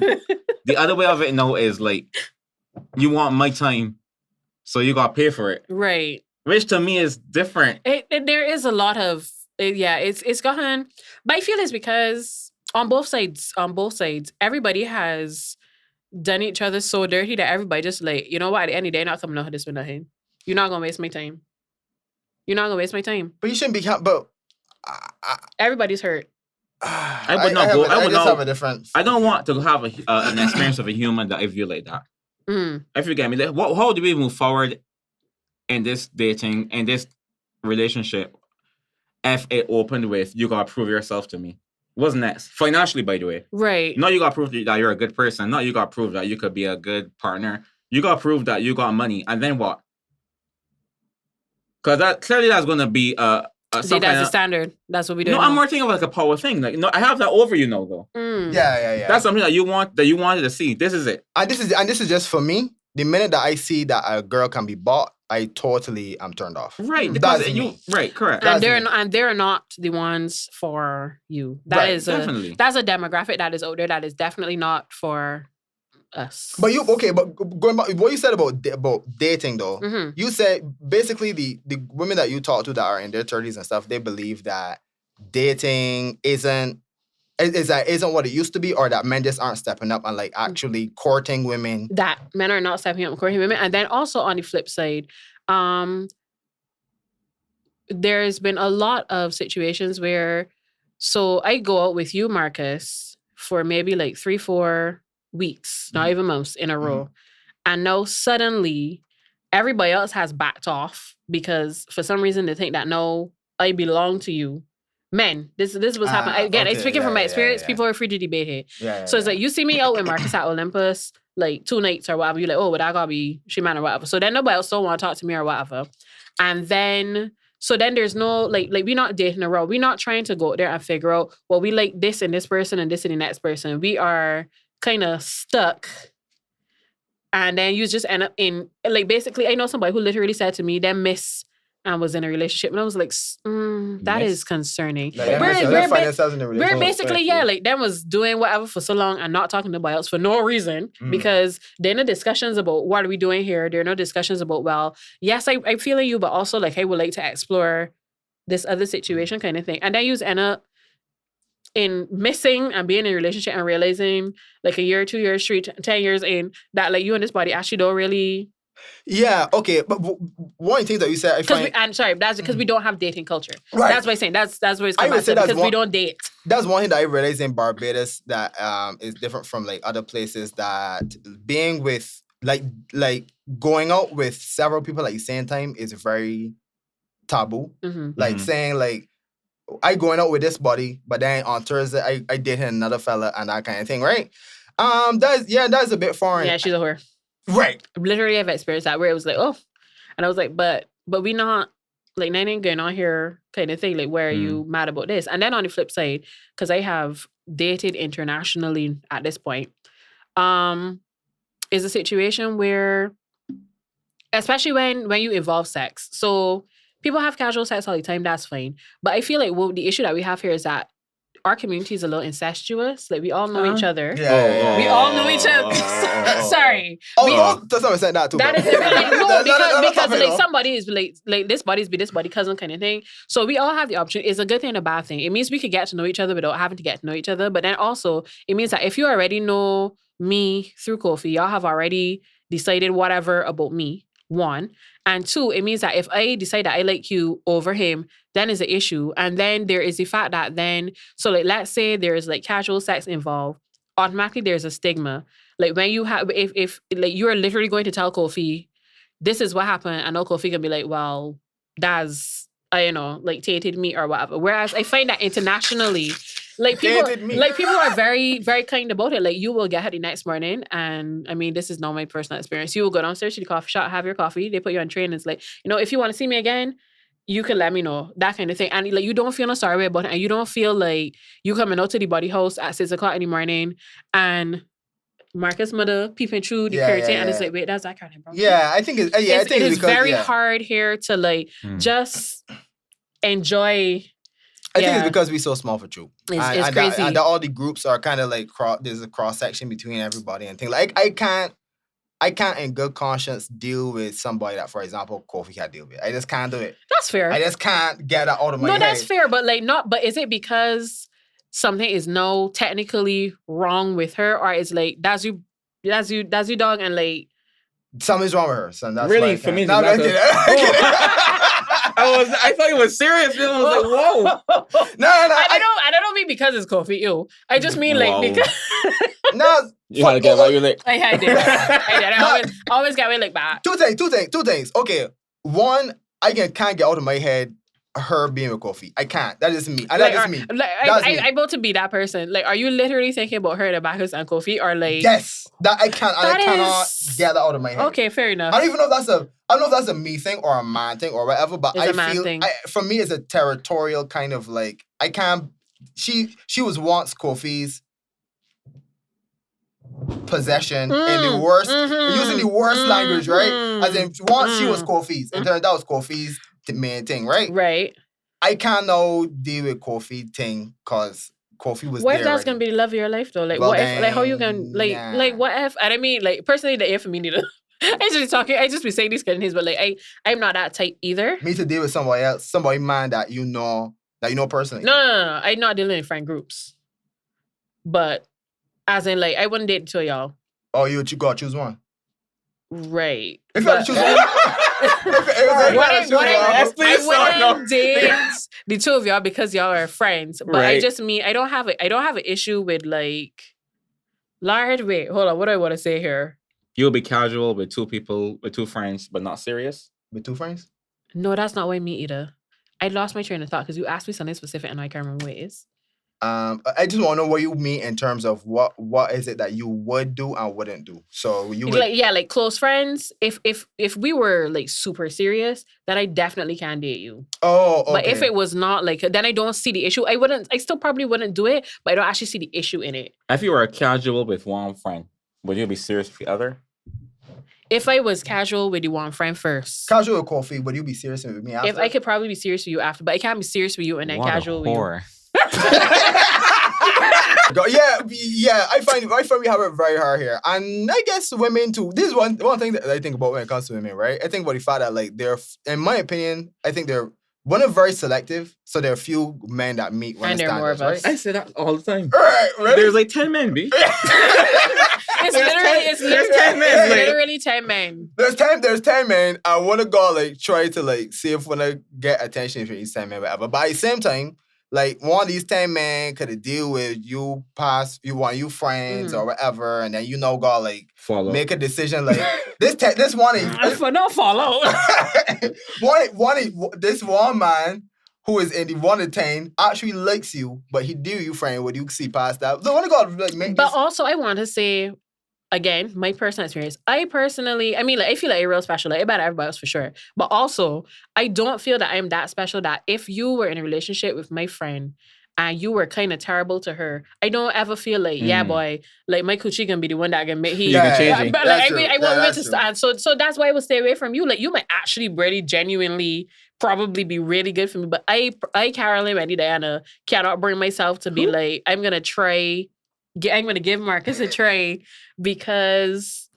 the other way of it now is like, you want my time, so you gotta pay for it. Right. Which to me is different. There is a lot of it's gotten, but I feel it's because on both sides, everybody has done each other so dirty that everybody just like, you know what, at the end of the day, not coming out this with nothing. You're not gonna waste my time. But you shouldn't be. But everybody's hurt. I don't want to have an experience of a human that I view like that. If you get me, like, how do we move forward in this dating, in this relationship, if it opened with, you gotta prove yourself to me? What's next? Financially, by the way. Right. Not you gotta prove that you're a good person. Not you gotta prove that you could be a good partner. You gotta prove that you got money. And then what? Because that's gonna be that's the standard. That's what we do. No, I'm more thinking of like a power thing. Like, no, I have that over you now, though. Yeah. That's something that you wanted to see. This is it. And this is just for me. The minute that I see that a girl can be bought, I totally am turned off. Right, That's because me. right, correct. That's And they're not the ones for you. That Right, is definitely. that's a demographic that is out there that is definitely not for us. But going back, what you said about dating though, Mm-hmm. you said basically the women that you talk to that are in their 30s and stuff, they believe that dating isn't what it used to be, or that men just aren't stepping up and like actually courting women. That men are not stepping up and courting women. And then also on the flip side, there's been a lot of situations where, so I go out with you, Marcus, for maybe like 3-4 weeks, not even months in a row. And now suddenly everybody else has backed off because for some reason they think that no, I belong to you. Men, this was happening. Again, I'm speaking from my experience. People are free to debate here. So it's like, you see me out with Marcus at Olympus, like 2 nights or whatever. You're like, oh, but I gotta be she man or whatever. So then nobody else don't want to talk to me or whatever. And then, so then there's no, like we're not dating a row. We're not trying to go out there and figure out, well, we like this and this person and this and the next person. We are kind of stuck. And then you just end up in, like, basically, I know somebody who literally said to me, them miss and was in a relationship. And I was like, that is concerning. Like, we're basically, like, them was doing whatever for so long and not talking to nobody else for no reason because there are no discussions about what are we doing here. There are no discussions about, well, yes, I feel you, but also, like, I would like to explore this other situation kind of thing. And then you end up in missing and being in a relationship and realizing, like, a year, 2 years, 10 years in, that, like, you and this body actually don't really... Yeah, okay, but one thing that you said, I find... I'm sorry, that's because we don't have dating culture. Right. That's what I'm saying. That's what it's coming to, because we don't date. That's one thing that I realized in Barbados that is different from, like, other places, that being with, like going out with several people at the same time is very taboo. Like, saying, like, I going out with this body, but then on Thursday I dated another fella and that kind of thing, right? That's a bit foreign. Yeah, she's a whore. Right. Literally, I've experienced that where it was like, oh, and I was like, but we not, like, nothing going on here kind of thing. Like, where are you mad about this? And then on the flip side, because I have dated internationally at this point, is a situation where, especially when you involve sex, so people have casual sex all the time, that's fine. But I feel like the issue that we have here is that our community is a little incestuous. Like, we all know each other. We all know each other. Sorry. To some extent that too. That is like, because like, somebody is like this body's be this body cousin kind of thing. So we all have the option. It's a good thing and a bad thing. It means we could get to know each other without having to get to know each other. But then also, it means that if you already know me through Kofi, y'all have already decided whatever about me. 1. And 2, it means that if I decide that I like you over him, then is an issue. And then there is the fact that then, so like, let's say there's like casual sex involved, automatically there's a stigma. Like, when you have, if like you're literally going to tell Kofi, this is what happened, and now Kofi can be like, well, that's, like, tainted me or whatever. Whereas I find that internationally, like, people are very, very kind about it. Like, you will get her the next morning, and I mean, this is not my personal experience. You will go downstairs to the coffee shop, have your coffee, they put you on train, and it's like, if you want to see me again, you can let me know, that kind of thing. And like, you don't feel no sorry about it, and you don't feel like you coming out to the body house at 6 o'clock in the morning, and Marcus' mother peeping through the curtain, and it's like, wait, that's that kind of bro. Yeah, I think it's it is very hard here to like just enjoy. I think it's because we're so small for Troop. It's crazy. And all the groups are kind of like, there's a cross section between everybody and things. Like, I can't in good conscience deal with somebody that, for example, Kofi can't deal with. I just can't do it. That's fair. I just can't get that out of my head. No, that's fair, but like, but is it because something is now technically wrong with her, or is like, that's you dog, and like something's wrong with her, son? That's really, for me, I thought it was serious. I was like, whoa. No. I don't mean because it's Kofi. Ew. I just mean like because. No. You had to get away with it. I did. I always get away like that. Two things. Okay. 1, I can't get out of my head her being with Kofi. I can't. That is me. That is me. I'm about to be that person. Like, are you literally thinking about her, the Bacchus and Kofi, or like? Yes. That I can't. I cannot get that out of my head. Okay, fair enough. I don't even know if that's a me thing or a man thing or whatever. But it's a man thing. For me, it's a territorial kind of like, I can't. She was once Kofi's possession in the worst, using the worst language, right? As in, once she was Kofi's, and turned out was Kofi's main thing, right? Right. I can't now deal with Kofi thing because Kofi was What there. if that's already. gonna be the love of your life though? Like, Well, what if, like, how you then, can, like, nah. like, what if? And I mean, like, personally, the if for me neither. I just be saying these kind of things, but like, I'm not that type either. Me to deal with somebody else, somebody man that you know personally. No. I'm not dealing in friend groups. But as in, like, I wouldn't date two of y'all. Oh, you gotta choose one. Right. If you had to choose one, I wouldn't date the two of y'all because y'all are friends. But I Right. just mean I don't have an issue with like. Lord, wait, hold on. What do I want to say here? You'll be casual with two people, with two friends, but not serious. With two friends? No, that's not what I mean either. I lost my train of thought because you asked me something specific and I can't remember what it is. I just want to know what you mean in terms of what is it that you would do and wouldn't do. So you would, like close friends. If we were like super serious, then I definitely can date you. Oh, okay. But if it was not like, then I don't see the issue. I still probably wouldn't do it, but I don't actually see the issue in it. If you were casual with one friend, would you be serious with the other? If I was casual with you one friend first. Casual with Coffee, would you be serious with me after? If I could probably be serious with you after, but I can't be serious with you and then What a casual with you. whore. Yeah. I find we have it very hard here, and I guess women too. This is one thing that I think about when it comes to women, right? I think about the fact that like they're, in my opinion, I think they're very selective. So there are few men that meet women's And there are more standards, of us. I say that all the time. right? There's like 10 men, B. It's literally 10 men. There's 10 men. I want to go like try to like see if when I get attention from these 10 men, whatever. But at the same time, like one of these 10 men could deal with you friends or whatever, and then go like Follow. make a decision like this one Not follow. this one man who is in the 1 to 10 actually likes you, but he deal you friend would you see past that. So I want to go like make But this, also, I want to say, again, my personal experience. I feel like I'm real special. Like, about everybody else for sure. But also, I don't feel that I'm that special that if you were in a relationship with my friend and you were kind of terrible to her, I don't ever feel like, yeah, boy, like my coochie gonna be the one that can make You can change it. But That's like, true. I want That's to true. stand. So that's why I would stay away from you. Like, you might actually really genuinely probably be really good for me. But I Karolynn, Randy, Diana, cannot bring myself to be like, I'm gonna give Marcus a try because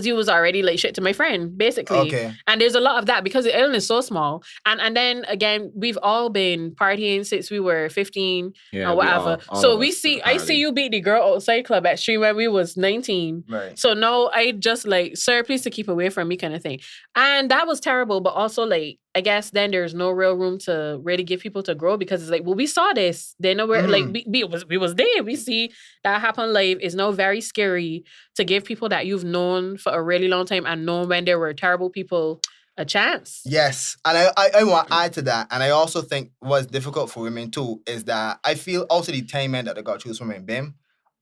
you was already like shit to my friend, basically. Okay. And there's a lot of that because the island is so small. And then again, we've all been partying since we were 15 Yeah, or whatever. all So of we us see, party. I see you beat the girl outside club at Stream when we was 19. Right. So no, I just like, sir, please to keep away from me kind of thing. And that was terrible. But also like, I guess then there's no real room to really give people to grow because it's like, well, we saw this. They know where like we was there. We see that happen live. It's now very scary to give people that you've known for a really long time and known when there were terrible people a chance. Yes, and I want to add to that, and I also think what's difficult for women too is that I feel also the 10 men that they got choose from in BIM,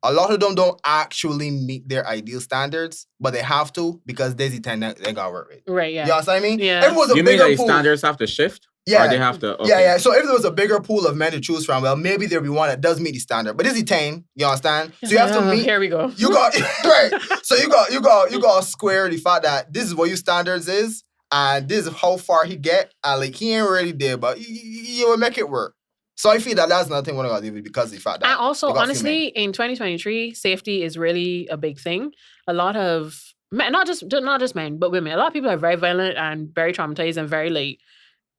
a lot of them don't actually meet their ideal standards, but they have to because there's the 10 that they got to work with. Right, yeah. You know what I mean? Yeah. If it was a You mean bigger that pool, standards have to shift? Yeah. Or they have to, okay. Yeah. So if there was a bigger pool of men to choose from, well, maybe there'd be one that does meet the standard. But this is 10, you understand? So you have to meet. Here we go. You got right. So you got to square the fact that this is what your standards is, and this is how far he get, and like he ain't really there, but you will make it work. So I feel that that's another thing we're gonna do because of the fact that. And also, you got honestly, in 2023, safety is really a big thing. A lot of men, not just men, but women. A lot of people are very violent and very traumatized and very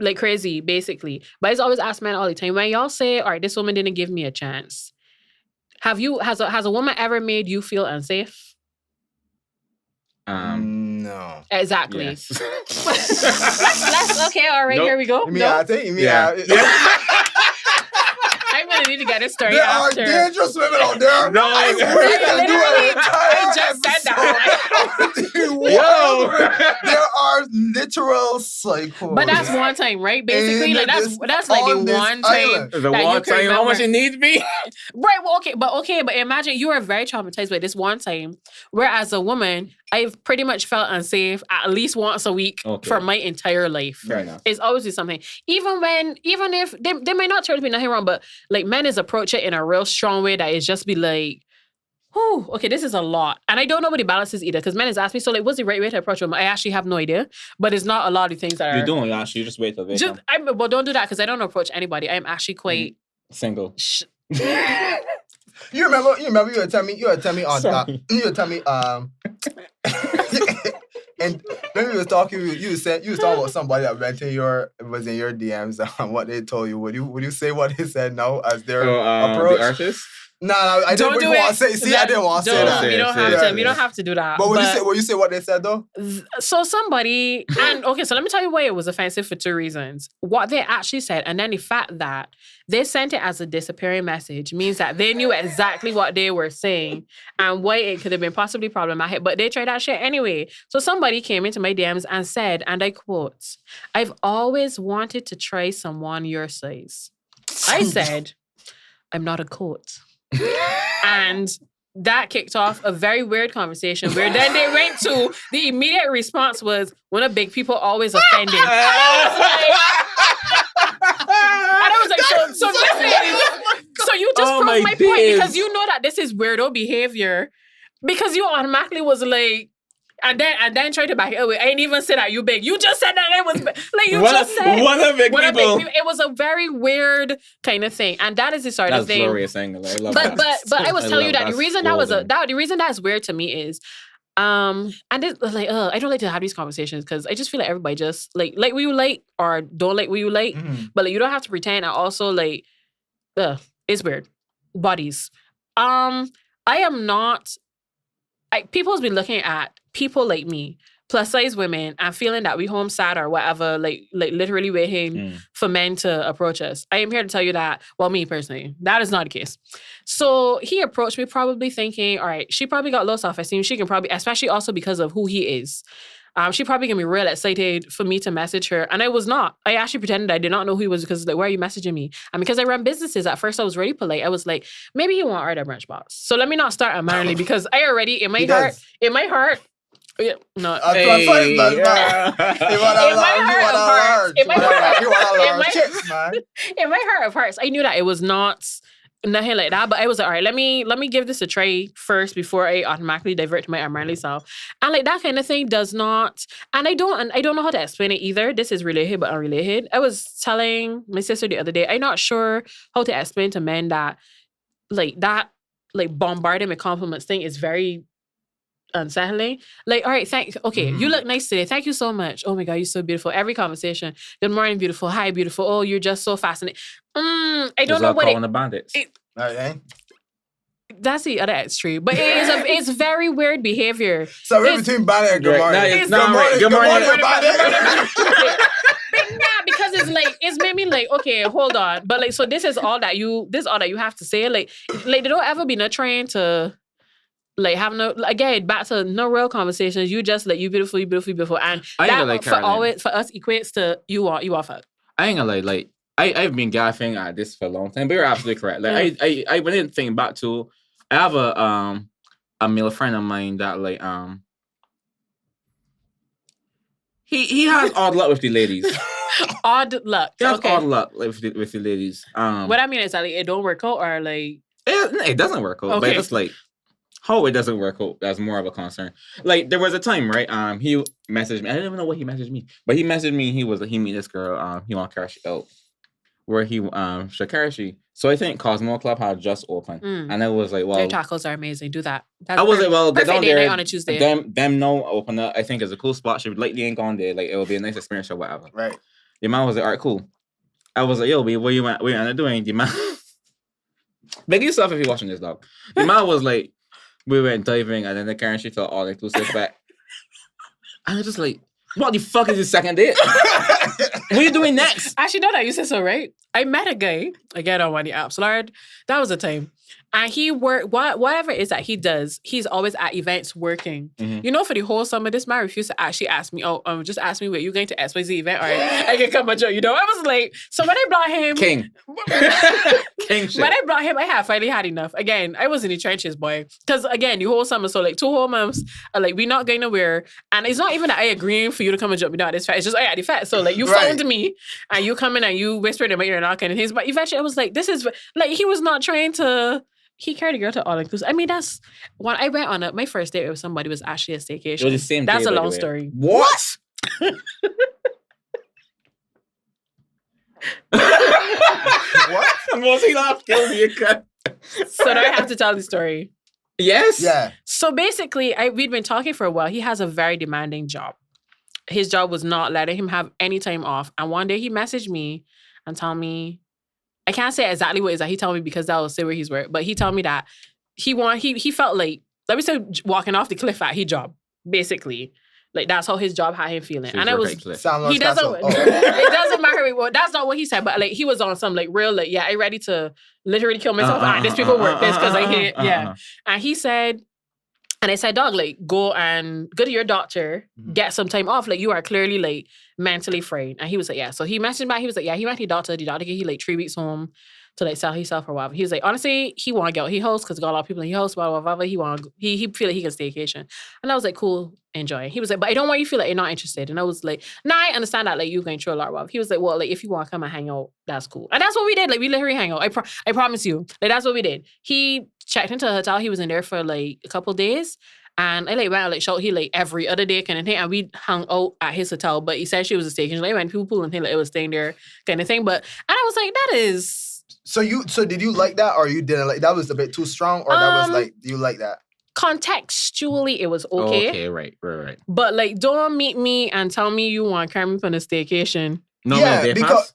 like crazy, basically. But I always ask men all the time, when y'all say, all right, this woman didn't give me a chance. Has a woman ever made you feel unsafe? No. Exactly. Yes. Let's okay, all right, Nope. here we go. You mean, No? I think, you mean, Yeah. I'm gonna need to get a story there after. are dangerous women out there. No, I literally, swear we can do literally, an entire I just said that. episode. Yo. There are literal psychos. But that's one time, right? Basically, In like that's like the on this one time island. The that one you can time, how much remember. it needs me? Right, well, okay, but imagine you are very traumatized by this one time, whereas a woman, I've pretty much felt unsafe at least once a week Okay. for my entire life. Fair enough. It's always do something. Even if they might not try to be nothing wrong, but like men is approach it in a real strong way that is just be like, Oh, okay, this is a lot. And I don't know what the balance is either, because men has asked me, so like, what's the right way to approach them? I actually have no idea, but it's not a lot of things that You are... don't actually. You just wait till they come. Well, don't do that, because I don't approach anybody. I'm actually quite... Single. You remember you would tell me on Sorry. you would tell me and when we was talking you was talking about somebody that was in your DMs and what they told you. Would you say what they said now as their approach? The artist? No, I Don't didn't do want it. to say. See, I didn't want to say that. We don't have to. We don't have to do that. But would you say what they said though? So somebody, and okay, so let me tell you why it was offensive for 2 reasons. What they actually said, and then the fact that they sent it as a disappearing message means that they knew exactly what they were saying and why it could have been possibly problematic, but they tried that shit anyway. So somebody came into my DMs and said, and I quote, "I've always wanted to try someone your size." I said, "I'm not a coat." And that kicked off a very weird conversation where then they went to the immediate response was, "When are big people always offended?" And I was like, so you just proved my point, because you know that this is weirdo behavior, because you automatically was like, and then tried to back it away. I didn't even say that you big. You just said that it was like you just said one of big people. It was a very weird kind of thing, and that is the sort That's of thing. glorious angle. I love But that. I was telling you that the reason golden. the reason that's weird to me is and it's like I don't like to have these conversations because I just feel like everybody just like what you like or don't like what you like, but like you don't have to pretend. And also like it's weird. Bodies. I am not. People's been looking at people like me, plus size women, and feeling that we home sad or whatever, like literally waiting for men to approach us. I am here to tell you that, well, me personally, that is not the case. So he approached me probably thinking, all right, she probably got low self-esteem. She can probably, especially also because of who he is. She probably gonna be real excited for me to message her. And I was not. I actually pretended I did not know who he was because like, why are you messaging me? And because I run businesses, at first I was really polite. I was like, maybe he won't order brunch box. So let me not start unmannerly because I already, in my heart, yeah, no. In my heart of hearts, I knew that it was not nothing like that. But I was like, all right, let me give this a try first before I automatically divert to my unmanly self. And like that kind of thing does not. And I don't know how to explain it either. This is related but unrelated. I was telling my sister the other day, I'm not sure how to explain to men that bombarding with compliments thing is very unsettling. Like, all right, you look nice today. Thank you so much. Oh my God, you're so beautiful. Every conversation. Good morning, beautiful. Hi, beautiful. Oh, you're just so fascinating. I don't know what calling the bandits. That's the other extreme, but it's very weird behavior. So we're between bandit and good morning. Good morning, bandit. Yeah, because it's made me like, okay, hold on. But like, so this is all that you have to say. Like they don't ever be not trying to like have no, again, back to no real conversations. You just like, you beautiful, and that for us equates to you are fucked. I ain't gonna like I've been gaffing at this for a long time, but you're absolutely correct. Like I when I think back to, I have a male friend of mine that like he has odd luck with the ladies. Odd luck. He has odd luck with the ladies. What I mean is that like, it don't work out or like it doesn't work out. But it's like how it doesn't work out, that's more of a concern. Like there was a time, right? He messaged me. I didn't even know what he messaged me, but he messaged me. He meet this girl. He want Karashi out, where he Karashi. So I think Cosmo Club had just opened, and I was like, well, their tacos are amazing. Do that. I was like, well, get down there on a Tuesday. Them no open up. I think it's a cool spot. She likely ain't gone there. Like it will be a nice experience or whatever. Right. The man was like, all right, cool. I was like, yo, B, what you want to doing? The man, big yourself if you're watching this, dog. The man was like, we went diving, and then the Karashi felt all inclusive back. And I was just like, what the fuck is this second date? What are you doing next? Actually, no, that you said so, right? I met a guy, again, on one of the apps, Lord. That was the time. And he worked, whatever it is that he does, he's always at events working. Mm-hmm. You know, for the whole summer, this man refused to actually ask me, just ask me, wait, you going to XYZ event? Or I can come and join, you know? I was like, so when I brought him... King shit. When I brought him, I finally had enough. Again, I was in the trenches, boy. Because again, the whole summer, so like 2 whole months, like, we're not going nowhere. And it's not even that I agreeing for you to come and join me down this fact. It's just, I had the fact. So like, you phoned me, and you come in and you whispered in my ear and all kind of things. But eventually I was like, this is... Like, he was not trying to... he carried a girl to all inclusive. I mean, that's when I went on my first date with somebody was actually a staycation. It was the same That's day, a by the long way. story. What? What? Mostly not kill me. So now I have to tell the story. Yes. Yeah. So basically, we'd been talking for a while. He has a very demanding job. His job was not letting him have any time off. And one day he messaged me and told me, I can't say exactly what it is that he told me because that will say where he's worked, but he told me that he felt like, let me say, walking off the cliff at his job, basically. Like, that's how his job had him feeling. So and I was, he Soundless doesn't, Castle. Oh. it doesn't matter. Well, that's not what he said, but like, he was on some like real, like, yeah, I ready to literally kill myself. This people work this because I hate, yeah. And he said, and I said, dog, like, go to your doctor, get some time off. Like, you are clearly like mentally frayed. And he was like, yeah. So he messaged back. He was like, yeah, he went to the doctor gave he like 3 weeks home to like sell himself or whatever. He was like, honestly, he want to get out. He hosts because got a lot of people in he hosts, whatever. He feel like he can staycation. And I was like, cool, enjoy. He was like, but I don't want you to feel like you're not interested. And I was like, nah, I understand that like you're going through a lot, whatever. He was like, well, like if you want to come and hang out, that's cool. And that's what we did. Like we literally hang out. I promise you. Like that's what we did. He checked into a hotel. He was in there for like a couple days. And I like went like showed he like every other day kind of thing. And we hung out at his hotel. But essentially it was a staycation. Like when people pull and think like it was staying there kind of thing. But and I was like, that is. So did you like that or you didn't like that was a bit too strong or that was like you like that? Contextually, it was okay. Okay, right. But like, don't meet me and tell me you want to carry me on a staycation. No, Yeah, no, because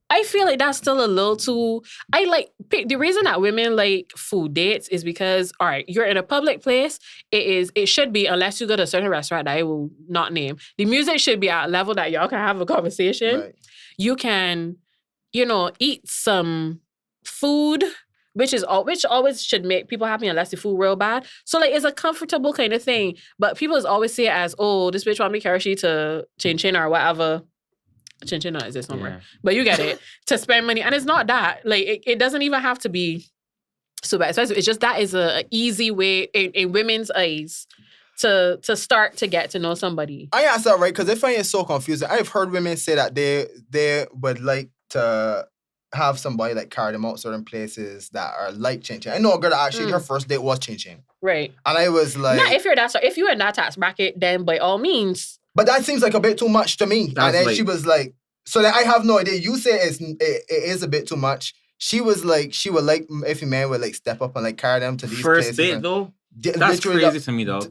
I feel like that's still a little too. The reason that women like food dates is because, all right, you're in a public place. It should be, unless you go to a certain restaurant that I will not name. The music should be at a level that y'all can have a conversation. right. You can, eat some food, which always should make people happy unless the food real bad. So like it's a comfortable kind of thing. But people always say it as, oh, this bitch want me carry she to Chin Chin or whatever. Chin Chin not exist somewhere. Yeah. But you get it. To spend money. And it's not that. Like it doesn't even have to be super expensive. It's just that is a easy way in women's eyes to start to get to know somebody. I asked that right because I find it so confusing. I've heard women say that they would like to have somebody like carry them out certain places that are like Chin Chin. I know a girl that actually her first date was Chin Chin. Right. And I was like, not if you're that. So if you're in that tax bracket, then by all means. but that seems like a bit too much to me. That's and then like- she was like, so then I have no idea. You say it is a bit too much. She was like, she would like if a man would like step up and like carry them to these First places. date and though, di- that's literally, crazy to me though.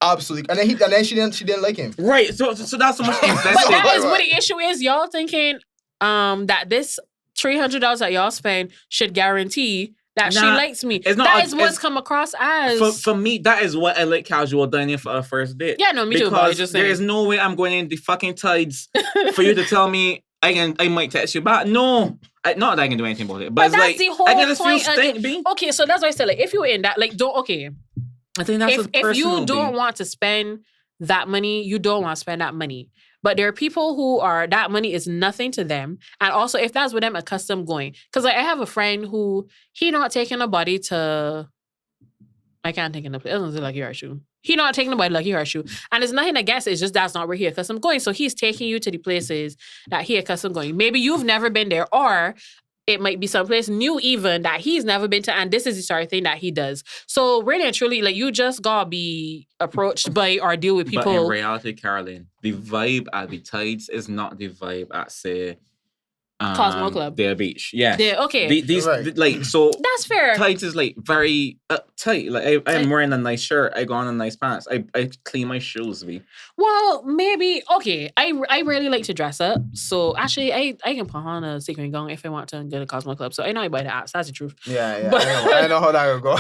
Absolutely. And then she didn't like him. Right. So that's so much But invested. that is Right. what the issue is. Y'all thinking that this $300 that y'all spend should guarantee that she Nah, likes me. it's not That a- is what's it's- come across as. For me, that is what I like casual dining for a first date. Yeah, no, me too. But I was Because just there saying. is no way I'm going in the fucking tides for you to tell me I might text you back. No, not that I can do anything about it. But, But it's that's like the whole I can just feel point of stink, it. B. Okay, so that's why I said like if you're in that like don't okay. I think that's If you don't want to spend that money, you don't want to spend that money. But there are people who are that money is nothing to them, and also if that's with them accustomed going. Because like I have a friend who he not taking a body to. I can't think of the place. It doesn't like your shoe. He not taking nobody like your shoe, and it's nothing against it. It's just that's not where he accustomed going. So he's taking you to the places that he accustomed going. Maybe you've never been there, or it might be someplace new even that he's never been to, and this is the sort of thing that he does. So really and truly, like you just gotta be approached by or deal with But in people. reality, Karolynn, the vibe at the tides is not the vibe at say Cosmo Club. Their beach. Yeah. Okay, These Right. like so. that's fair. Tights is like very tight. Like I'm wearing a nice shirt. I go on a nice pants. I clean my shoes. B. Well, maybe okay. I really like to dress up, so actually I can put on a sequin gown if I want to go to Cosmo Club. So I know I buy the apps. That's the truth. Yeah. But- I know how that would go.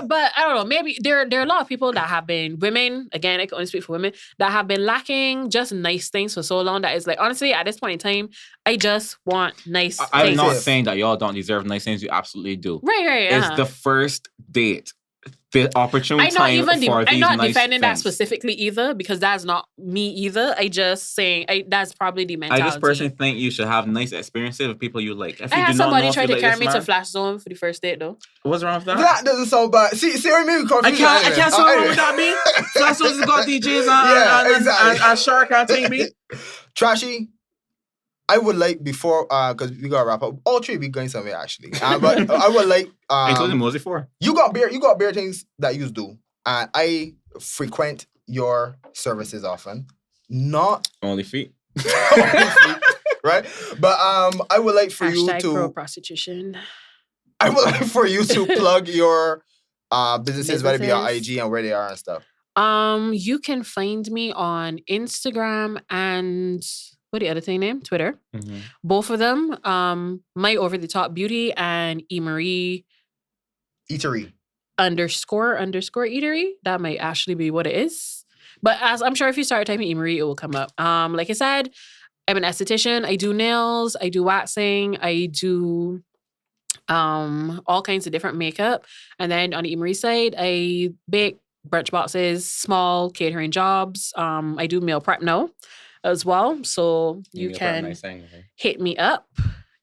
But I don't know. Maybe there are a lot of people that have been women. Again, I can only speak for women that have been lacking just nice things for so long. That is like honestly at this point in time, I just want nice I'm things. not saying that y'all don't deserve nice things. You absolutely do. Right. It's the first date. The opportune I'm not time even for I'm these not nice defending that things. specifically either because that's not me either. I just saying that's probably the I mentality. just personally think you should have nice experiences with people you like. If I you had do not somebody know try if you to like carry this me to man, Flash Zone for the first date though. what's wrong with that? That doesn't sound bad. See what I mean? I can't see wrong with that, B. Flash has got DJs Yeah, and exactly. and Shark and thing, B. Trashy, I would like before because we gotta wrap up. All three we going somewhere actually. But I would like Including Mosey 4. you got beer things that you do. And I frequent your services often. Not Only feet. right? But I would like for you Hashtag pro to prostitution. I would like for you to plug your businesses, whether it be on Businesses. IG and where they are and stuff. You can find me on Instagram and what the other thing name? Twitter. Mm-hmm. Both of them. My Over the Top Beauty and Marie Eatery. __ eatery. That might actually be what it is. But as I'm sure if you start typing Marie, it will come up. Like I said, I'm an esthetician. I do nails, I do waxing, I do all kinds of different makeup. And then on the Marie side, I bake brunch boxes, small catering jobs. I do meal prep now as well. So you can hit me up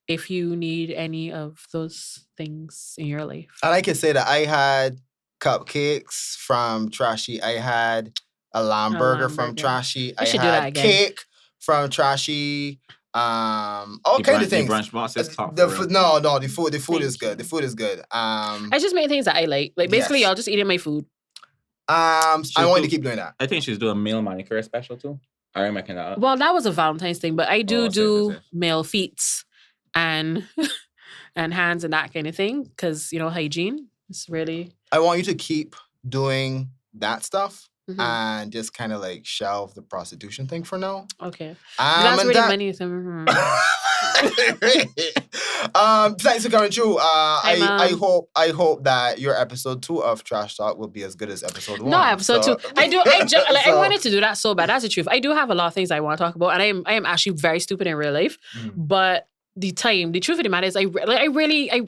if you need any of those things in your life. And I can say that I had cupcakes from Trashy. I had a lamb burger from burger. Trashy. I should do that had again. cake from Trashy. All kinds of things. Brunch boxes top The for food, real. no, the food Thank is good. you. The food is good. I just make things that I like. Like basically, Yes. y'all just eating my food. I want you to keep doing that. I think she's doing a male manicure special too. I am making that up. Well, that was a Valentine's thing, but I do Oh, do safe. male feet and and hands and that kind of thing because hygiene is really. I want you to keep doing that stuff Mhm. and just kind of like shelve the prostitution thing for now. Okay. That's and really that- money. So, mhm. Thanks for coming through. I Mom. hope that your episode 2 of Trash Talk will be as good as episode 1. No, episode So- 2. I So- wanted to do that so bad. That's the truth. I do have a lot of things I want to talk about, and I am actually very stupid in real life. Mhm. But the truth of the matter is, I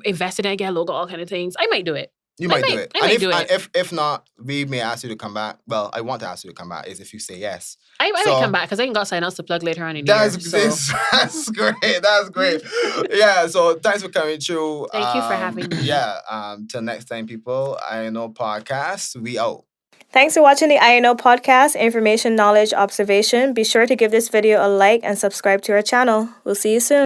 invested in, I get a logo, all kind of things. I might do it. You might do might- it. I And might do if not, we may ask you to come back. Well, I want to ask you to come back is if you say yes. I might So- come back because I ain't got sign ups to plug later on in the year. That's So. that's great. That's great. Yeah. So thanks for coming through. Thank you for having me. Yeah. Till next time, people. INO podcast. We out. Thanks for watching the INO podcast, Information, Knowledge, Observation. Be sure to give this video a like and subscribe to our channel. We'll see you soon.